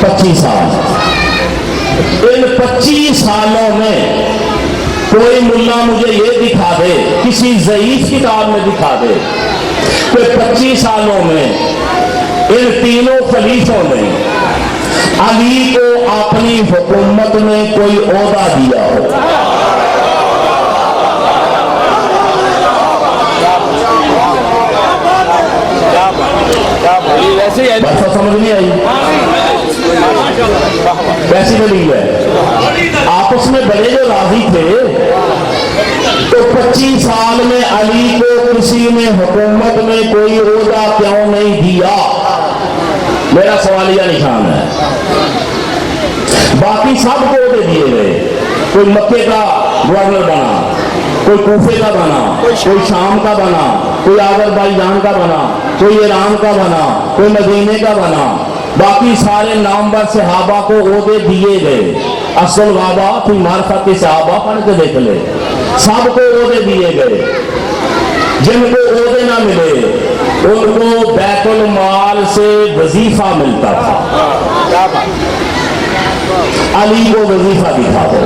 25 साल। इन 25 सालों में कोई मुल्ला मुझे ये दिखा दे, किसी ज़ईफ किताब में दिखा दे कि 25 सालों में इन तीनों खलीफों ने अली को अपनी हुकूमत में कोई ओहदा दिया हो। बात समझ नहीं आई? कैसी दलील है? आपस में बड़े जो राजी थे, तो 25 साल में अली को किसी ने हुकूमत में कोई ओहदा क्यों नहीं दिया? मेरा सवालिया निशान है। बाकी सब को ओहदे दिए गए, कोई मक्के का गवर्नर बना, कोई कूफे का बना, कोई शाम का बना, कोई आज़रबाईजान का बना, कोई ईरान का बना, कोई मदीने का बना। बाकी सारे नामवर सहाबा को ओहदे दिए गए। असल गाबा फिर मार्फत के सहाबा पढ़ के देख ले, सबको ओहदे दिए गए। जिनको ओहदे ना मिले उनको बैतुल माल से वजीफा मिलता था। अली को वजीफा दिखा दो।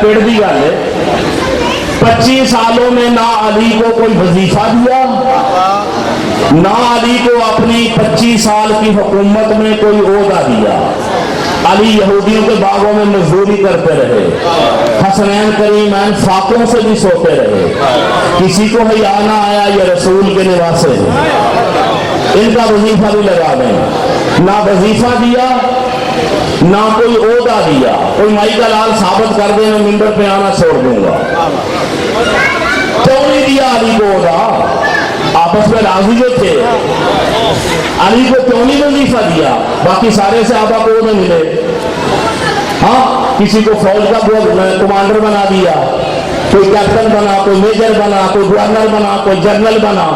पेड़ की गल है, 25 सालों में ना अली को कोई वजीफा दिया, ना अली को अपनी 25 साल की हुकूमत में कोई ओहदा दिया। अली यहूदियों के बागों में मजदूरी करते रहे, हसनैन करीमैन फाकों से भी सोते रहे, किसी को हिया ना आया ये रसूल के निवासे हैं, इनका वजीफा भी लगा दें। ना वजीफा दिया ना कोई ओहदा दिया। कोई माई का लाल साबित कर दे मैं मिंबर पे आना छोड़ दूंगा। क्यों नहीं दिया अली को ओहदा? आपस में राजी जो थे, अली को क्यों नहीं वजीफा दिया? बाकी सारे सहाबा को ओहदे मिले। हाँ, किसी को फौज का कमांडर बना दिया, कोई कैप्टन बना, कोई मेजर बना, कोई गवर्नर बना, कोई जनरल बना।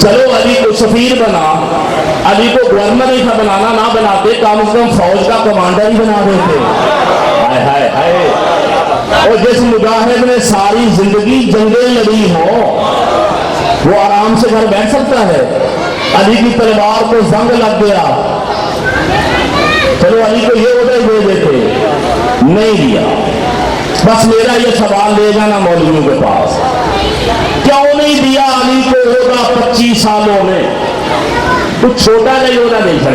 चलो अली को सफीर बना, अली को गवर्नर नहीं था बनाना, ना बनाते, कम से कम फौज का कमांडर ही बना देते। हाय हाय हाय, اور جس مجاہد نے ساری زندگی جنگیں لڑی ہو وہ آرام سے گھر بیٹھ سکتا ہے؟ علی کی تلوار کو زنگ لگ گیا، چلو علی کو یہ عہدہ دے دیتے، نہیں دیا۔ بس میرا یہ سوال لے جانا مولویوں کے پاس، کیوں نہیں دیا علی کو عہدہ 25 سالوں میں؟ کچھ چھوٹا نہیں عہدہ نہیں چھڑ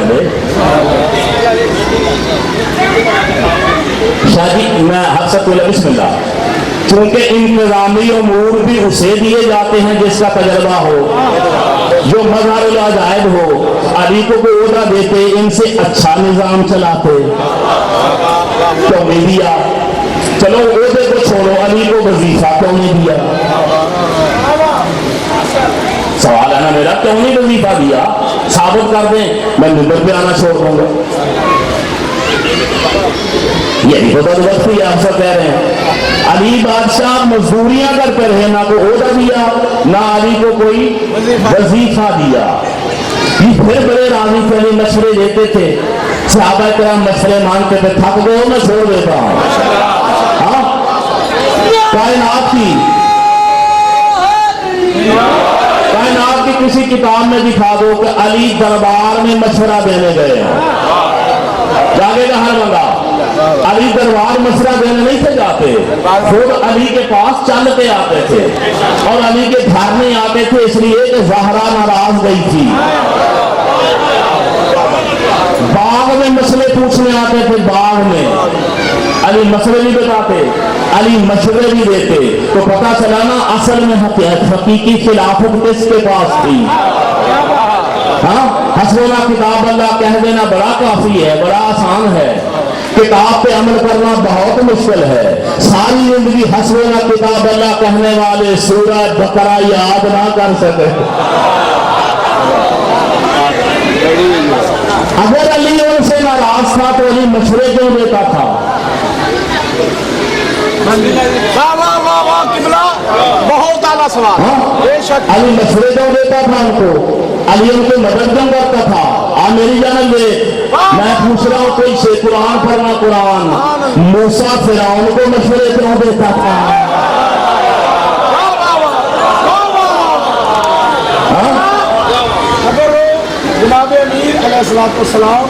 شادی میں حد سے پہلے بسم اللہ، چونکہ انتظامی امور بھی اسے دیے جاتے ہیں جس کا تجربہ ہو، جو مظہر العجائب ہو۔ علی کو کوئی عہدہ دیتے، ان سے اچھا نظام چلاتے، کیوں نہیں دیا؟ چلو عہدے کو چھوڑو، علی کو وظیفہ کیوں نہیں دیا؟ سوال ہے نا میرا، کیوں نہیں وظیفہ دیا؟ ثابت کر دیں، میں ممبر پہ آنا چھوڑ دوں گا۔ یہی تو وقتی آپ سب کہہ رہے ہیں علی بادشاہ مزدوریاں کرتے رہے، نہ کوئی عہدہ دیا نہ علی کو کوئی وظیفہ دیا۔ یہ پھر بڑے راضی تھے، مشورے دیتے تھے، صحابہ کرام مشورے مانگتے تھے، تھک گئے ہو میں چھوڑ دیتا ہوں۔ ہاں کائنات کی کسی کتاب میں دکھا دو کہ علی دربار میں مشورہ دینے گئے ہیں، جاگے گا ہر بندہ۔ علی دربار مشورہ دینے نہیں تھے جاتے، خود علی کے پاس چلتے آتے تھے اور علی کے گھر نہیں آتے تھے، اس لیے کہ زہرا ناراض گئی تھی۔ باغ میں مسئلے پوچھنے آتے تھے، باغ میں علی مسئلے نہیں بتاتے، علی مشورے بھی دیتے، تو پتہ چلا نا اصل میں حقیقی خلافت کس کے پاس تھی۔ ہاں حسبنا کتاب اللہ کہہ دینا بڑا کافی ہے، بڑا آسان ہے، کتاب پہ عمل کرنا بہت مشکل ہے۔ ساری زندگی حسبنا کتاب اللہ کہنے والے سورہ بقرہ یاد نہ کر سکے۔ اگر علی ان سے ناراض تھا تو علی مشورے کیوں دیتا تھا؟ بہت اعلیٰ سوال، بے شک علی مشورے کیوں دیتا تھا ان کو؟ علی ان کو مدد کیوں کرتا تھا؟ میری جانب دے، میں پوچھ رہا ہوں کوئی سے قرآن پڑھنا قرآن، موسیٰ فرعون کو مشورے کیوں دیتا تھا؟ اگر جناب امیر علیہ السلام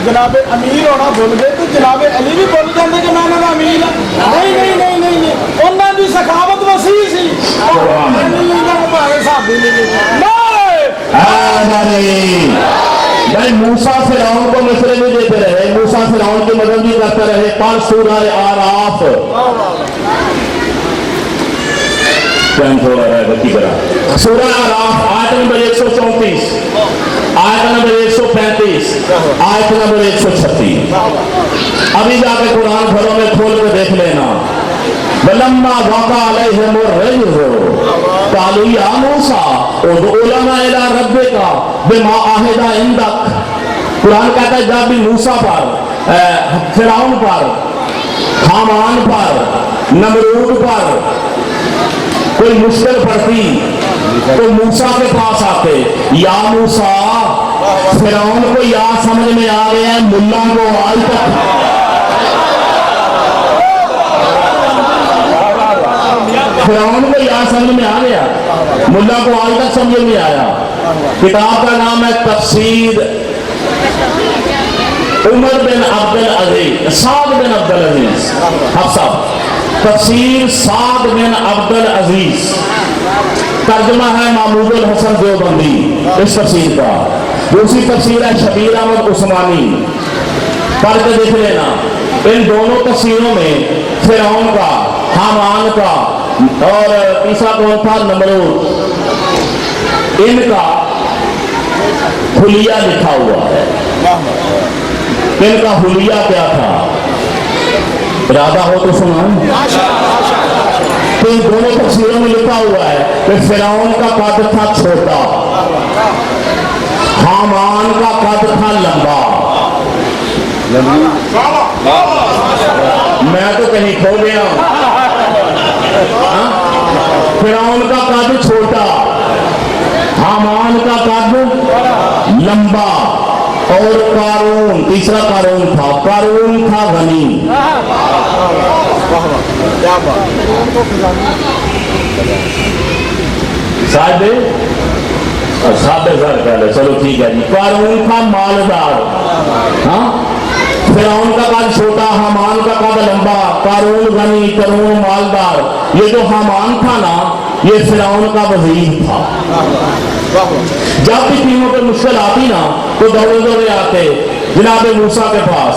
جناب امیر ہونا بھول گئے تو جناب علی بھی بول جاتے کہ میں امیر ہوں۔ نہیں نہیں نہیں نہیں نہیں، انہوں کی سخاوت وسیع سی، موسیٰ فرعون کو مشورے بھی دیتے رہے، موسیٰ فرعون کی مدد بھی کرتے رہے۔ پڑھ سورہ آراف، سورہ آراف آیت نمبر 134، آیت نمبر 135، آیت نمبر 136۔ ابھی جا کے قرآن گھروں میں کھول کے دیکھ لینا۔ وَلَمَّا وَقَعَ عَلَيْهِمُ الرِّجْزُ قَالُوا يَا مُوسَىٰ ادْعُ لَنَا إِلَىٰ رَبِّكَ بِمَا عَهِدَ عِندَكَ۔ قرآن کہتا ہے جب بھی موسیٰ پر، فرعون پر، حامان پر، نمرود پر کوئی مشکل پڑتی تو موسیٰ کے پاس آتے، یا موسیٰ فرعون کو یا سمجھ میں آ گیا ہے، ملا کو آج تک فرعون کو یا سمجھ میں آ گیا، ملا کو آج تک سمجھ میں آیا۔ کتاب کا نام ہے تفسیر عمر بن عبد العزیز، سعد بن عبد العزیز، حفصہ تفسیر سعد بن عبد العزیز، ترجمہ ہے محمود الحسن دیوبندی اس تفسیر کا۔ دوسری تفسیر ہے شبیر احمد عثمانی، پڑھ کے دیکھ لینا۔ ان دونوں تفسیروں میں فرعون کا، حامان کا اور تیسرا کون تھا نمرود، ان کا حلیہ لکھا ہوا ہے۔ ان کا حلیہ کیا تھا؟ ارادہ ہو تو سنائیں۔ تو ان دونوں تفسیروں میں لکھا ہوا ہے کہ فرعون کا قد تھا چھوٹا، حامان کا قد تھا لمبا۔ میں تو کہیں کھو گیا ہوں۔ فرعون کا قد چھوٹا، حامان کا قد لمبا، اور قارون، تیسرا قارون تھا غنی۔ साढ़े सर पहले, चलो ठीक है जी। कारून का मालदार, हाँ, फिरौन का कद छोटा, हामान का कद लंबा, कारून गनी, करून मालदार। ये जो हामान था ना, ये फिरौन का वजीर था। जब भी तीनों पे मुश्किल आती ना तो दौड़े दौड़े आते जनाब मूसा के पास।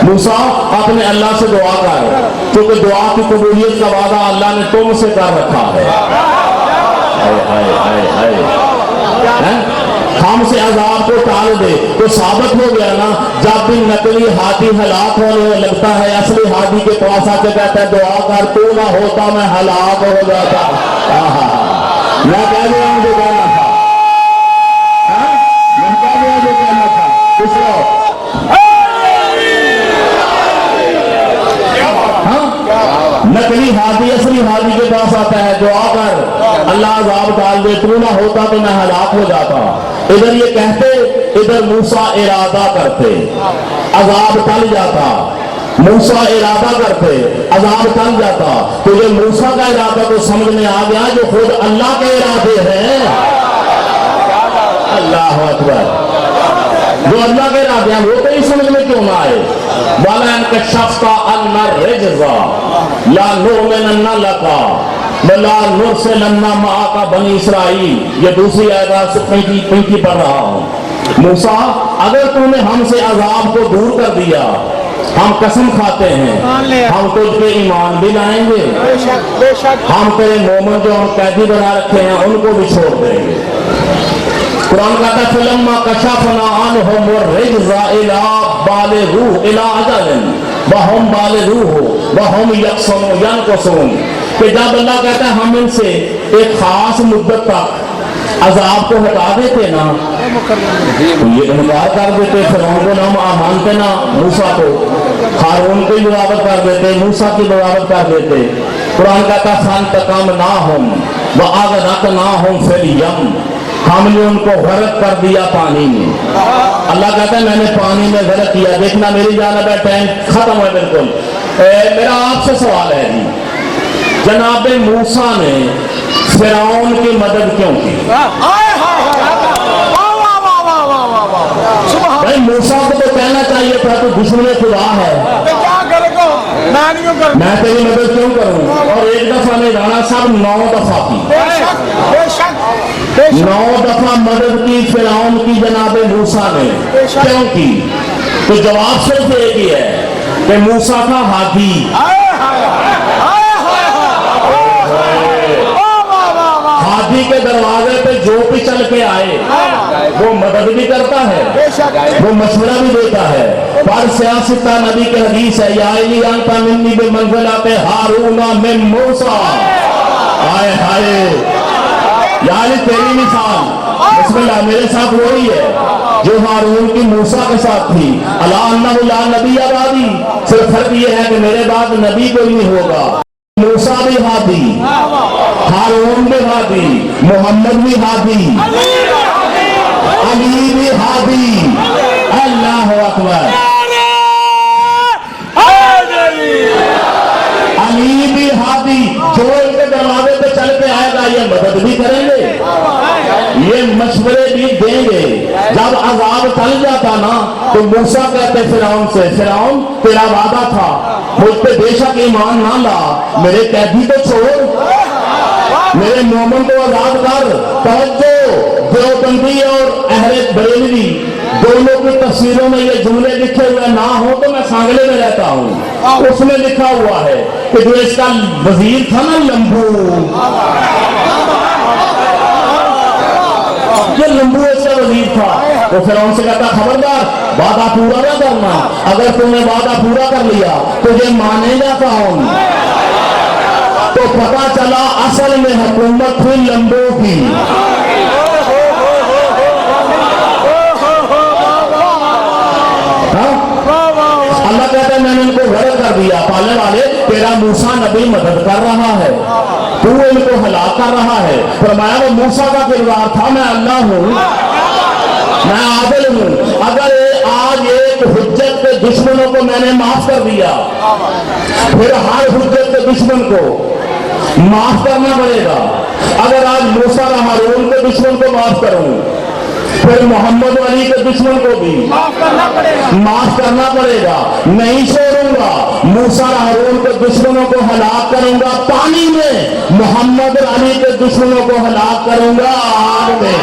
मूसा अपने अल्लाह से दुआ कर, क्योंकि दुआ की कबूलियत का वादा अल्लाह ने तुमसे कर रखा है। हाय हाय हाय हाय, हमसे अजाब को टाल दे। तो साबित हो गया ना, जब भी नकली हाथी हलाक होने लगता है, असली हाथी के पास आके कहता है दुआ कर, तू ना होता मैं हलाक हो जाता। मैं कह दिया मुझे कहना था, मैं कह दिया जो कहना था। कुछ लोग नकली हाथी असली हाथी के पास आता है, दुआ कर अल्लाह अजाब डाल दे, तू ना होता तो मैं हलाक हो जाता। इधर ये कहते, इधर मूसा इरादा करते, अजाब टल जाता। मूसा इरादा करते, अजाब टल जाता। तो ये मूसा का इरादा तो समझ में आ गया, जो खुद अल्लाह के इरादे हैं। अल्लाह अकबर, जो अल्लाह के इरादे हैं वो तो ही समझ में क्यों ना आए। वाला इनके शख्स का अन्ना रिजवा ला नुमिनन्ना लका वला नुरसिलन्ना माका बनी इसराइल। ये दूसरी आयत से 35 पढ़ रहा हूँ। मूसा, अगर तूने हमसे अजाब को दूर कर दिया, हम कसम खाते हैं हम तुझ पे ईमान भी लाएंगे, हम तेरे मोमिन जो हम कैदी बना रखे हैं उनको भी छोड़ देंगे। कुरान कहता है फलम्मा कशफना अन्हुम रिज्जा इला बालिगू इला अजलिन वहुम बालिगूहु वहुम यक्सुनु यनकुसून। कि जब अल्लाह कहता है हम इनसे एक खास मुद्दत तक अजाब को हटा देते ना, तो ये इनकार कर देते, फिरौन को ना मानते ना, मूसा को, हारून की बगावत कर देते, मूसा की बगावत कर देते। कुरान कहता फन तकम ना हम व अगरक ना हम फिल यम, हमने उनको गर्क कर दिया पानी में। अल्लाह कहता है मैंने पानी में गर्क किया। देखना मेरी जानिब है, टाइम खत्म है बिल्कुल। मेरा आपसे सवाल है जी, जनाब मूसा ने फिरौन की मदद क्यों की? भाई मूसा को तो कहना चाहिए था तो दुश्मन खुदा है, मैं तेरी मदद क्यों करूं? और एक दफा नहीं राणा साहब 9 दफा की, 9 दफा मदद की फिरौन की जनाब मूसा ने। क्यों की? तो जवाब सिर्फ एक ही है कि मूसा का हाथी, हाथी के दरवाजे पे जो भी चल के आए वो मदद भी करता है, वो मशवरा भी देता है। पर सियासता नबी के हदीस है, या इली अंता मिन्नी बिमंज़िलति हारूना मिन मूसा। हाय हाय, यानी तेरी मिसाल बिस्मिल्लाह मेरे साथ वही है जो हारून की मूसा के साथ थी। अला अन्नहु ला नबी अबादी, सिर्फ फर्क ये है कि मेरे बाद नबी कोई नहीं होगा। मूसा भी हादी, हारून भी हादी, मोहम्मद भी हादी, अली भी हादी। अल्लाह अकबर, अली भी हादी। जो इनके दरवाजे पे चल के आएगा ये मदद भी करेंगे, ये मशवरे भी देंगे। जब अजाब टल जाता ना तो मूसा कहते फिरौन से, फिरौन तेरा वादा था मुझ पे बेशक ईमान ना ला, मेरे कैदी को छोड़, मेरे मोमिन को आजाद कर। तवज्जो, देवबंदी और अहले बरेलवी दोनों की तफसीरों में ये जुमले लिखे हुए ना हो तो मैं सांगले में रहता हूँ, उसमें लिखा हुआ है कि जो इसका वजीर था ना लंबू, ये लंबू इसका वजीर था। तो फिर उनसे कहता खबरदार वादा पूरा ना करना, अगर तुमने वादा पूरा कर लिया तुझे मानेगा कौन? तो पता चला असल में हुकूमत थी लंबू की। अल्लाह कहता है मैंने इनको गर्क कर दिया, पालने वाले तेरा मूसा नबी मदद कर रहा है, तू इनको हलाक कर रहा है। फरमाया वो मूसा का किरदार था, मैं अल्लाह हूँ, मैं आदिल हूँ। अगर आज एक हुज्जत के दुश्मनों को मैंने माफ कर दिया, फिर हर हुज्जत के दुश्मन को माफ करना पड़ेगा। अगर आज मूसा और हारून के दुश्मन को माफ करूं, फिर मोहम्मद अली के दुश्मन को भी माफ करना पड़ेगा। नहीं छोड़ूंगा, मूसा और हारून के दुश्मनों को हलाक करूंगा पानी में, मोहम्मद अली के दुश्मनों को हलाक करूंगा आग में।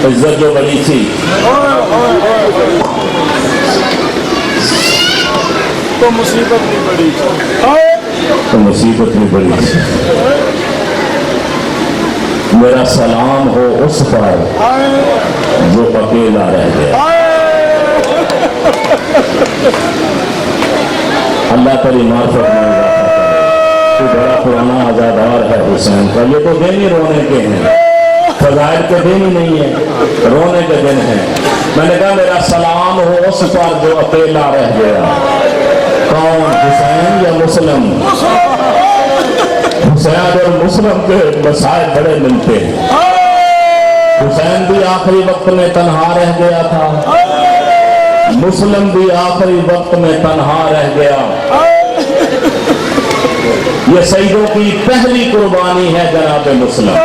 इज्जत जो बड़ी थी तो मुसीबत नहीं बड़ी तो मुसीबत भी बड़ी थी। मेरा सलाम हो उस पर जो अकेला रह गया। अल्लाह तेरी मार्फत में इजाफा करे। तू बड़ा पुराना आजादार है हुसैन का। ये तो दिन ही रोने के हैं, फजाइल के दिन ही नहीं है, रोने के दिन है। मैंने कहा मेरा सलाम हो उस पर जो अकेला रह गया। कौन, हुसैन या मुस्लिम? हुसैन और मुस्लिम के मसाइल बड़े मिलते हैं। हुसैन भी आखिरी वक्त में तन्हा रह गया था, मुस्लिम भी आखिरी वक्त में तन्हा रह गया। ये शहीदों की पहली कुर्बानी है जनाब मुस्लिम।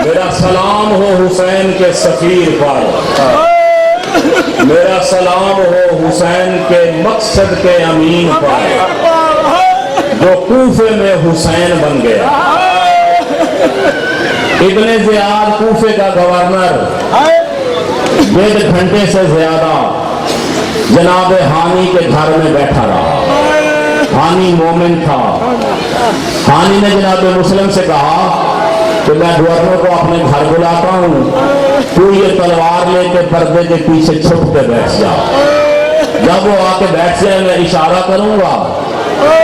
मेरा सलाम हो हुसैन के सफीर पर, मेरा सलाम हो हुसैन के मकसद के अमीन पर, जो कूफे में हुसैन बन गया। इब्ने ज़ियाद कूफे का गवर्नर 1.5 घंटे से ज्यादा जनाब हानी के घर में बैठा रहा। हानी मोमिन था। हानी ने जनाब मुस्लिम से कहा कि मैं गवर्नर को अपने घर बुलाता हूँ, तू ये तलवार लेके पर्दे के पीछे छुप के बैठ जा। जब वो आके बैठ जाए मैं इशारा करूंगा,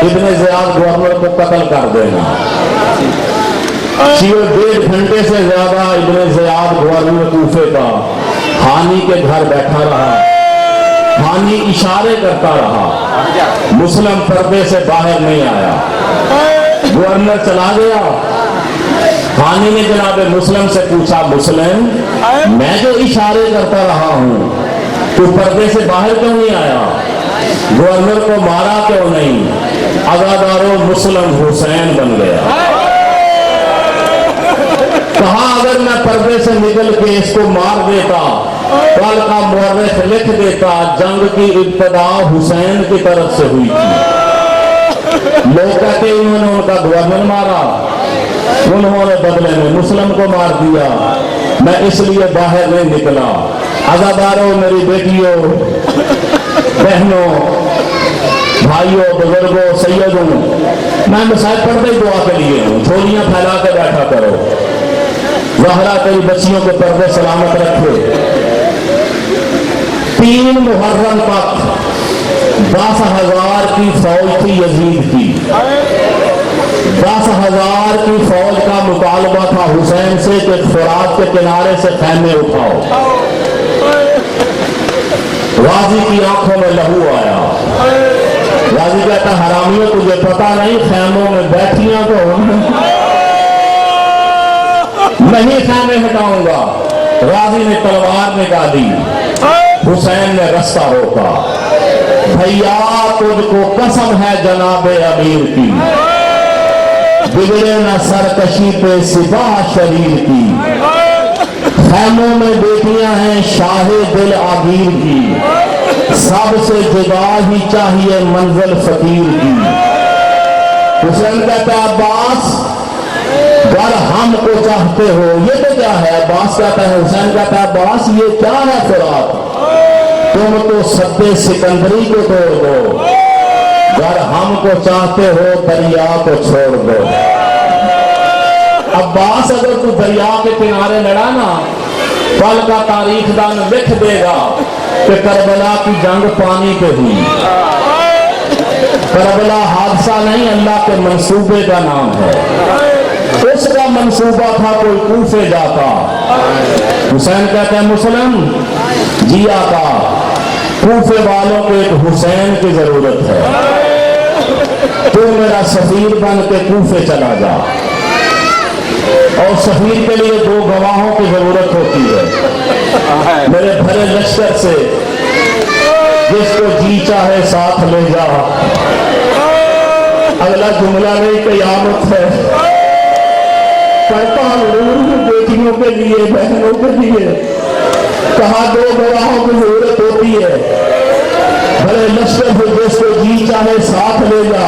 इब्ने ज़ियाद गवर्नर को कत्ल कर देना। 1.5 घंटे से ज्यादा इब्ने ज़ियाद गवर्नर कूफे का हानी के घर बैठा रहा। हानी इशारे करता रहा, मुस्लिम पर्दे से बाहर नहीं आया। गवर्नर चला गया। हानी ने जनाब मुस्लिम से पूछा, मुस्लिम मैं जो इशारे करता रहा हूं, तू पर्दे से बाहर क्यों नहीं आया? गवर्नर को मारा क्यों नहीं? अजादारो मुस्लिम हुसैन बन गया। कहा अगर मैं पर्दे से निकल के इसको मार देता, कल का मुअर्रिख लिख देता जंग की इब्तिदा हुसैन की तरफ से हुई थी। लोग कहते उन्होंने उनका गवर्नर मारा, उन्होंने बदले में मुस्लिम को मार दिया। मैं इसलिए बाहर नहीं निकला। अज़ादारों, मेरी बेटियों, बहनों, भाइयों, बुजुर्गों, सैयदों, मैं मसाइल पढ़ते ही दुआ के लिए हूँ। झोलियां फैला के बैठा करो। ज़हरा तेरी बच्चियों के पर्दे सलामत रखे। 3 मुहर्रम तक 10,000 की फौज थी यजीद की। 10,000 की फौज का मुतालबा था हुसैन से कि फुरात के किनारे से खैमे उठाओ। गाजी की आंखों में लहू आया। गाजी कहता, हरामियों तुझे पता नहीं खैमों में बैठियां तो नहीं खैमे हटाऊंगा। गाजी ने तलवार निकाली, हुसैन ने रास्ता रोका। भैया तुझको कसम है जनाबे अमीर की, बिगड़े न सरकशी पे सिपाह शरीर की। खैमों में बेटियां हैं शाहे दिल आगीर की, सबसे जुदा ही चाहिए मंजिल फकीर की। हुसैन कहता, अब्बास अगर हमको चाहते हो, ये तो क्या है? अब्बास कहता है, हुसैन कहता है, अब्बास ये क्या है फुरात? तुम तो सद्दे सिकंदरी को तोड़ दो। अगर हमको चाहते हो दरिया को छोड़ दो। अब्बास अगर तू दरिया के किनारे लड़ा ना, कल का तारीखदान लिख देगा कि करबला की जंग पानी पे हुई। करबला हादसा नहीं, अल्लाह के मंसूबे का नाम है। उसका मंसूबा था कोई कूफे जाता। हुसैन कहते हैं, मुस्लिम जिया का कूफे वालों को एक हुसैन की जरूरत है। तू मेरा सफीर बन के कूफे चला जा। और सफीर के लिए 2 गवाहों की जरूरत होती है। मेरे भरे लश्कर से जिसको जी चाहे साथ ले जा। अगला जुमला नहीं कयामत है। पढ़ता हूँ बेटियों के लिए, बहनों के लिए, कहा 2 गवाहों की जरूरत होती है। भले लश्कर से जिसको जी चाहे साथ ले जा।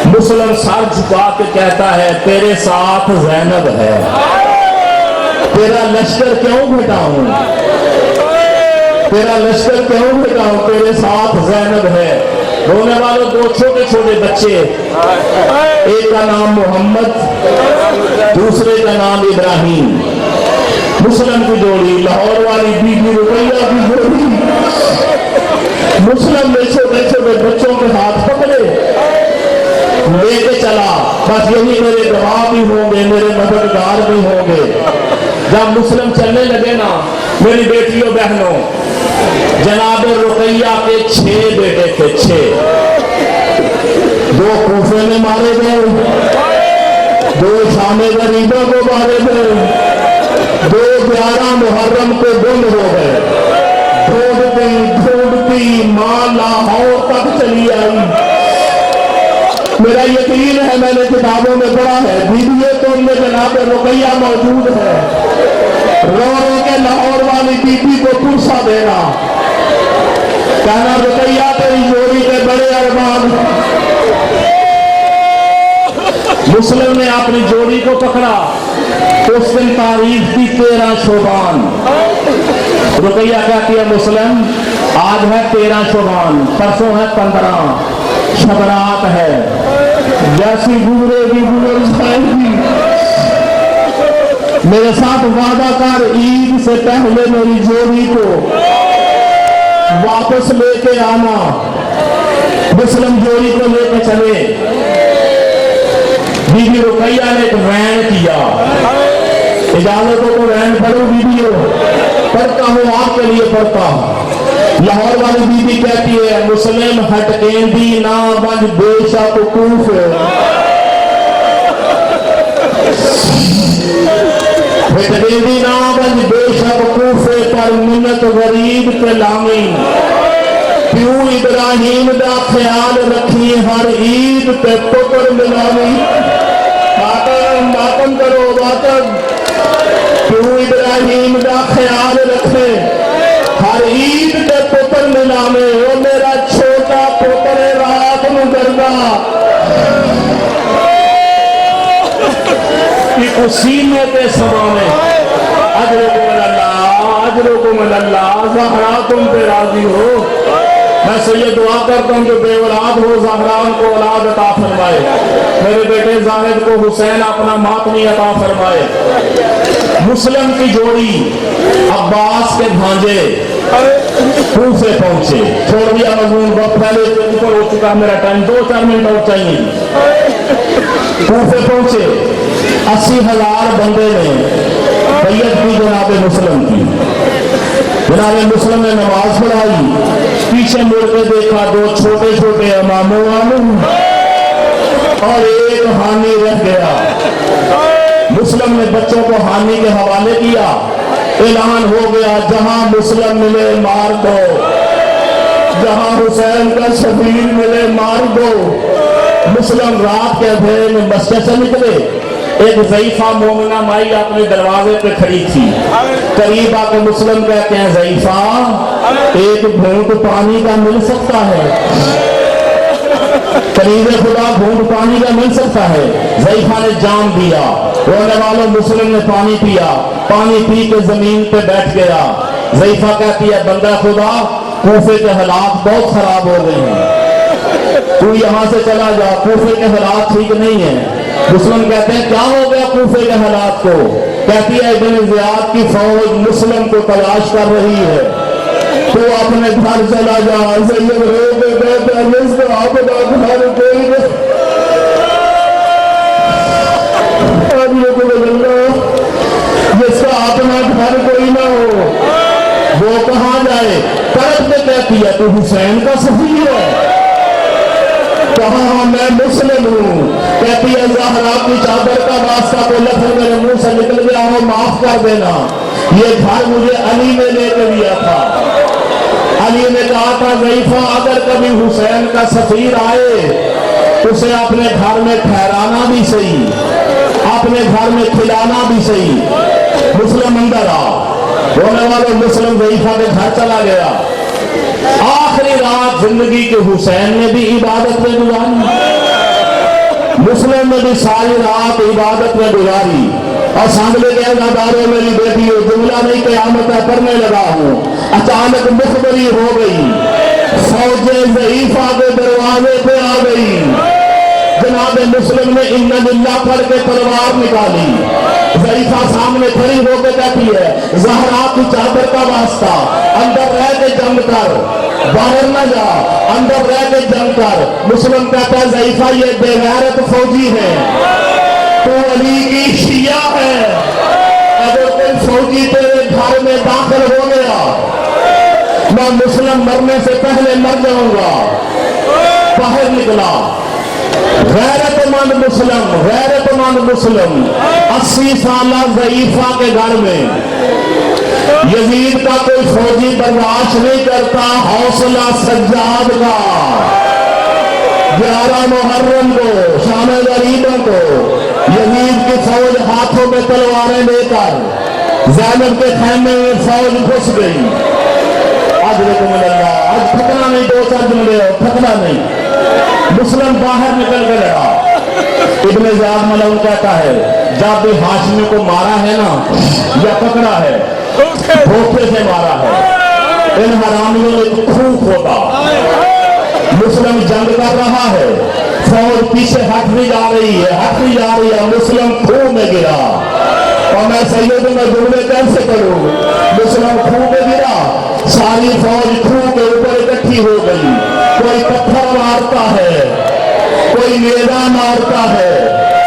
मुस्लिम सर झुका के कहता है तेरे साथ ज़ैनब है। तेरा लश्कर क्यों घटाऊं, तेरा लश्कर क्यों घटाऊं, तेरे साथ ज़ैनब है। रोने वालों 2 छोटे छोटे बच्चे, एक का नाम मोहम्मद, दूसरे का नाम इब्राहिम। मुस्लिम की जोड़ी, लाहौर वाली बीबी रुकैया की जोड़ी। मुस्लिम ने छोटे छोटे बच्चों के हाथ पकड़े, लेके चला। बस यही मेरे गवाह भी होंगे, मेरे मददगार भी होंगे। जब मुस्लिम चलने लगे ना, मेरी बेटियों बहनों, जनाब रुकैया के 6 बेटे थे, 6। 2 कूफे में मारे गए, 2 शामे गरीबों को मारे गए, 2 11 मुहर्रम को गुम हो गए। ढूंढती मां लाहौर तक चली आई। मेरा यकीन है, मैंने किताबों में पढ़ा है, वीडियो तो उनमें जनाब रुकैया मौजूद है। रो रो के लाहौर वाली बीबी को पुरसा देना, कहना रुकैया तेरी जोड़ी के बड़े अरमान। मुस्लिम ने अपनी जोड़ी को पकड़ा। उस दिन तारीख थी 13 शोबान। रुकैया कहती है मुस्लिम आज है 13 शोबान, परसों है 15, शबरात है, जैसी गुजरेगी गुजर जाएगी। मेरे साथ वादा कर ईद से पहले मेरी जोड़ी को वापस लेके आना। मुस्लिम जोड़ी को लेके चले। बीबी रुकैया ने एक वैन किया। इजाजत हो तो वैन पढ़ो वीडियो, पढ़ता हूँ आपके लिए पढ़ता हूँ। लाहौर वाली बीबी कहती है मुस्लिम हटकेंदी ना बन बेशक कूफ। हटकेंदी ना बन बेशक कूफे पर मिन्नत गरीब के लामी। क्यों इब्राहिम दा ख्याल रखी हर ईद ते पुत्र मिलावी। मातम करो मातम। क्यों इब्राहिम दा ख्याल रखे हर ईद ते पुत्र मिलावे। वो मेरा छोटा पुत्र रात में करदा सीने पे समावे। अजरुकुम अल्लाह ज़हरा तुम पे राजी हो। मैं सैयद दुआ करता हूँ जो बेऔलाद हो ज़हरा उनको औलाद अता फरमाए। मेरे बेटे जाहिद को हुसैन अपना मातमी अता फरमाए। मुस्लिम की जोड़ी अब्बास के भांजे कूफे पहुंचे। छोड़ दिया मजमून बहुत पहले ऊपर हो चुका मेरा टाइम, 2-4 मिनट और चाहिए। कूफे पहुंचे। 80,000 बंदे ने बैयत की जनाब मुस्लिम की। जनाब मुस्लिम ने नमाज पढ़ाई। पीछे मुड़ के देखा 2 छोटे छोटे इमामों और एक हानि रह गया। मुस्लिम ने बच्चों को हानि के हवाले किया। ऐलान हो गया जहां मुस्लिम मिले मार दो, जहां हुसैन का शबीर मिले मार दो। मुस्लिम रात के अंधेरे में मस्जिद से निकले। एक ज़ईफा मोमिना माई अपने दरवाजे पे खड़ी थी। करीब आके मुस्लिम कहते हैं ज़ईफा एक घूंट पानी का मिल सकता है। करीब खुदा घूंट पानी का मिल सकता है। ज़ईफा ने जाम दिया। रोने वालों मुस्लिम ने पानी पिया। पानी पी के जमीन पे बैठ गया। ज़ईफा कहती है बंदा खुदा कूफे के हालात बहुत खराब हो गए हैं, तू यहाँ से चला जा, कूफे के हालात ठीक नहीं है। मुस्लिम कहते हैं क्या हो गया कूफे के हालात को। कहती है इब्न ज़ियाद की फौज मुस्लिम को तलाश कर रही है, तू अपने घर चला जा। सैयद रो के कहते हैं जिसका अपना घर कोई नहीं, जिसका अपना घर कोई ना हो वो कहाँ जाए। तरफ में कहती है तू हुसैन का सफी है। कहा मैं मुस्लिम हूँ। कहती है ज़हरा की चादर का वास्ता को लफ्ज़ मेरे मुंह माफ कर देना, ये घर मुझे अली ने लेकर दिया था। अली ने कहा था ज़ईफ़ा अगर कभी हुसैन का सफीर आए उसे अपने घर में ठहराना भी सही, अपने घर में खिलाना भी सही। मुस्लिम अंदर आ, रोने वाले मुस्लिम ज़ईफ़ा के घर चला गया। आखिरी रात जिंदगी के हुसैन ने भी इबादत में गुजारी, मुस्लिम ने भी सारी रात इबादत में गुजारी। और सांगले के अज़ादारों मेरी बेटी हो जुमला नहीं क़यामत है पढ़ने लगा हूँ। अचानक मुखबरी हो गई, फौजे ज़ईफ़ा के दरवाजे पे आ गई। जनाब मुस्लिम ने इन्ना लिल्लाह पढ़ के तलवार निकाली। ज़ईफ़ा सामने खड़ी होकर कहती है ज़हरा की चादर का वास्ता, अंदर रह के जंग कर, बाहर न जा, अंदर रह के जंग कर। मुस्लिम कहता है ज़ईफ़ा ये बेगैरत फौजी है, तो अली की शिया है। अगर कोई फौजी तेरे घर में दाखिल हो गया मैं मुस्लिम मरने से पहले मर जाऊंगा। बाहर निकला गैरतमंद मुस्लिम 80 साल ज़ईफ़ा के घर में। यजीद का कोई फौजी बर्दाश्त नहीं करता हौसला सज्जाद का। 11 मुहर्रम को शाम गरीबों को यजीद की फौज हाथों में तलवारें लेकर ज़ैनब के खेमे में फौज घुस गई। आज थकना नहीं, 2-4 दिन ले थकना नहीं। मुस्लिम बाहर निकल कर लड़ा। इब्ने ज़ियाद मलऊन कहता है जब भी हाशमी को मारा है ना या पकड़ा है धोखे से मारा है, इन हरामियों ने खूब होता। मुस्लिम जंग कर रहा है, फौज पीछे हटती जा रही है, मुस्लिम खूह में गिरा। और मैं सैयद में जुमले कैसे करूं? मुस्लिम खूह में गिरा, सारी फौज खूह के ऊपर इकट्ठी हो गई। कोई पत्थर मारता है, कोई नेजा मारता है,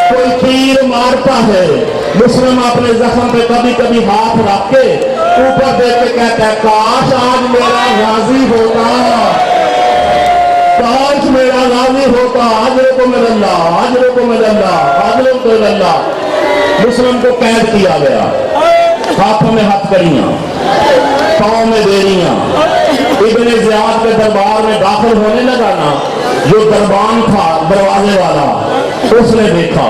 कोई तीर मारता है। मुस्लिम अपने जख्म पे कभी कभी हाथ रख के ऊपर देख के कहता है काश आज मेरा गाजी होता, काश मेरा गाजी होता। हाजिरों को मिलल्ला। मुस्लिम को कैद किया गया, हाथों में हथकड़ियां, पाँव में बेड़ियां। इब्ने ज़ियाद के दरबार में दाखिल होने लगा ना, जो दरबान था दरवाजे वाला, उसने देखा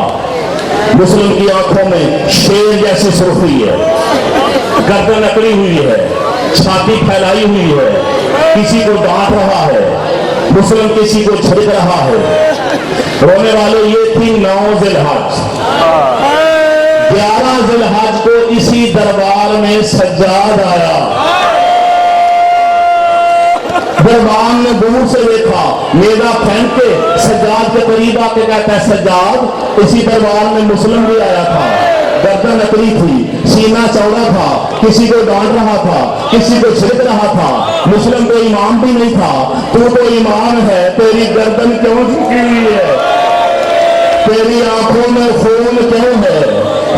मुस्लिम की आंखों में शेर जैसी सुर्खी है, गर्दन अकड़ी हुई है, छाती फैलाई हुई है, किसी को डांट रहा है, मुस्लिम किसी को छिड़क रहा है। रोने वाले ये थी 9 ज़िलहज। 11 ज़िलहज को इसी दरबार में सज्जाद आया। दरबान ने दूर से देखा, नेज़ा फेंक के सज्जाद के करीब आके कहता है सज्जाद इसी दरबार में मुस्लिम भी आया था, गर्दन अकड़ी थी, सीना चौड़ा था, किसी को डांट रहा था, किसी को छिड़क रहा था। मुस्लिम को इमाम भी नहीं था, तू तो इमाम है, तेरी गर्दन क्यों झुकी हुई है, तेरी आंखों में खून क्यों है?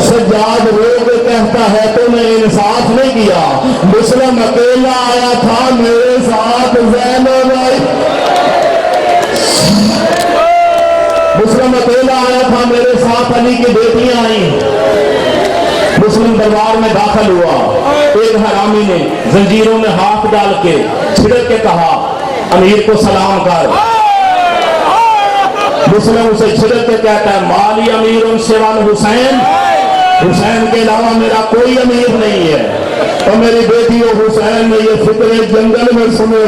सज्जाद रो के कहता है तूने इंसाफ नहीं किया। मुस्लिम अकेला आया था मेरे साथ ज़ैनब आई, मुस्लिम अकेला आया था मेरे साथ अली की बेटियां आई। मुस्लिम दरबार में दाखिल हुआ, एक हरामी ने जंजीरों में हाथ डाल के छिड़क के कहा अमीर को सलाम कर। मुस्लिम उसे छिड़क के कहता है माली अमीर सिवान हुसैन, हुसैन के अलावा मेरा कोई अमीर नहीं है। और मेरी बेटियों हुसैन ने ये फिक्रे जंगल में सुने,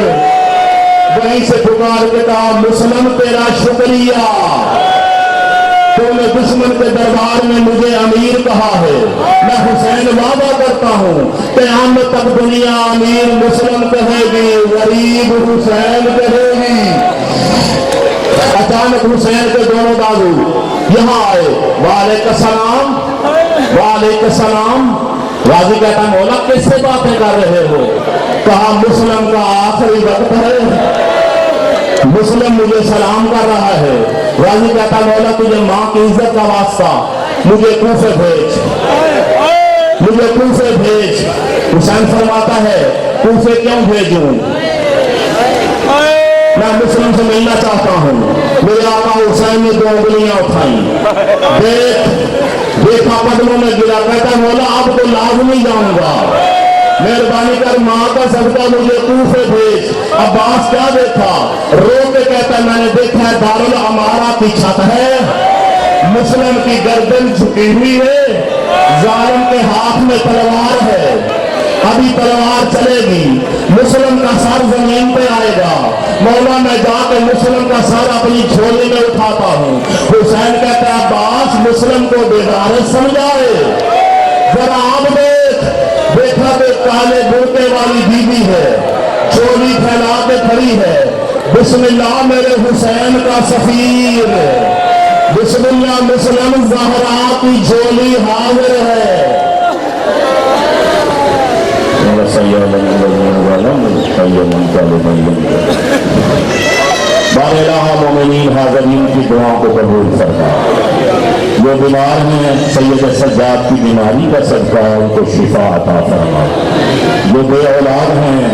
वहीं से पुकार के कहा मुस्लिम तेरा शुक्रिया, तूने दुश्मन के दरबार में मुझे अमीर कहा है। मैं हुसैन वादा करता हूँ क़यामत तक दुनिया अमीर मुस्लिम कहेगी, गरीब हुसैन कहेगी। अचानक हुसैन के दोनों बाजू यहाँ आए, वालेकुम सलाम, वालेकुम सलाम। गाजी कहता मौला किससे बातें कर रहे हो? कहा मुस्लिम का आखिरी वक्त है, मुस्लिम मुझे सलाम कर रहा है। गाजी कहता मौला तुझे माँ की इज्जत का वास्ता मुझे कूफे भेज, मुझे कूफे भेज। हुसैन फरमाता है कूफे क्यों भेजूं, मैं मुस्लिम से मिलना चाहता हूँ। मेरे आका हुसैन ने 2 उंगलियां उठाई, देखा कदमों में गिरा, कहता मौला अब तो लाश نہیں جاؤں گا، مہربانی کر ماں کا صدقہ مجھے کوفے بھیج۔ عباس کیا دیکھا؟ رو کے کہتا ہے میں نے دیکھا ہے دارالعمارہ کی چھت ہے، مسلم کی گردن جھکی ہوئی ہے، ظالم کے ہاتھ میں تلوار ہے، ابھی تلوار چلے گی، مسلم کا سر زمین پہ آئے گا، مولا میں جا کے مسلم کا سر اپنی جھولی میں اٹھاتا ہوں۔ حسین کہتا ہے عباس مسلم کو بیدارت سمجھائے، ذرا آپ دیکھا کہ کالے برقعے والی بیوی ہے، چولی پھیلا کے کھڑی ہے، بسم اللہ میرے حسین کا سفیر، بسم اللہ مسلم زہرا کی جھولی حاضر ہے۔ بار الہ مومنین حاضرین کی دعاؤں کو قبول فرما، جو بیمار ہیں سید سجاد کی بیماری کا صدقہ ان کو شفا عطا فرما، جو بے اولاد ہیں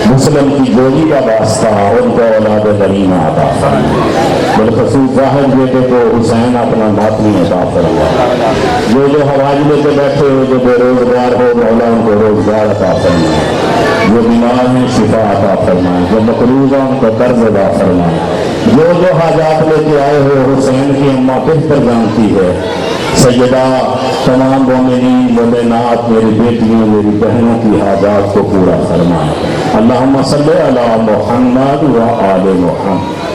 مسلم کی گولی کا واسطہ ان کو اولاد غنیمہ عطا فرما، بالخصوص ظاہر بیٹے کو حسین اپنا ماتمی عطا فرما، جو حوائج لے کے بیٹھے ہو، جو بے روزگار ہو مولا ان کو روزگار عطا فرما، جو بیمار ہیں شفا عطا فرما، جو مقروض ہیں ان کو قرض ادا فرما، جو حاجات لے کے آئے ہو حسین کی اماں بہتر جانتی ہے، سیدہ تمام مومنین مومنات میری بیٹیوں میری بہنوں کی حاجات کو پورا فرما۔ اللہم صلی علی محمد و آل محمد۔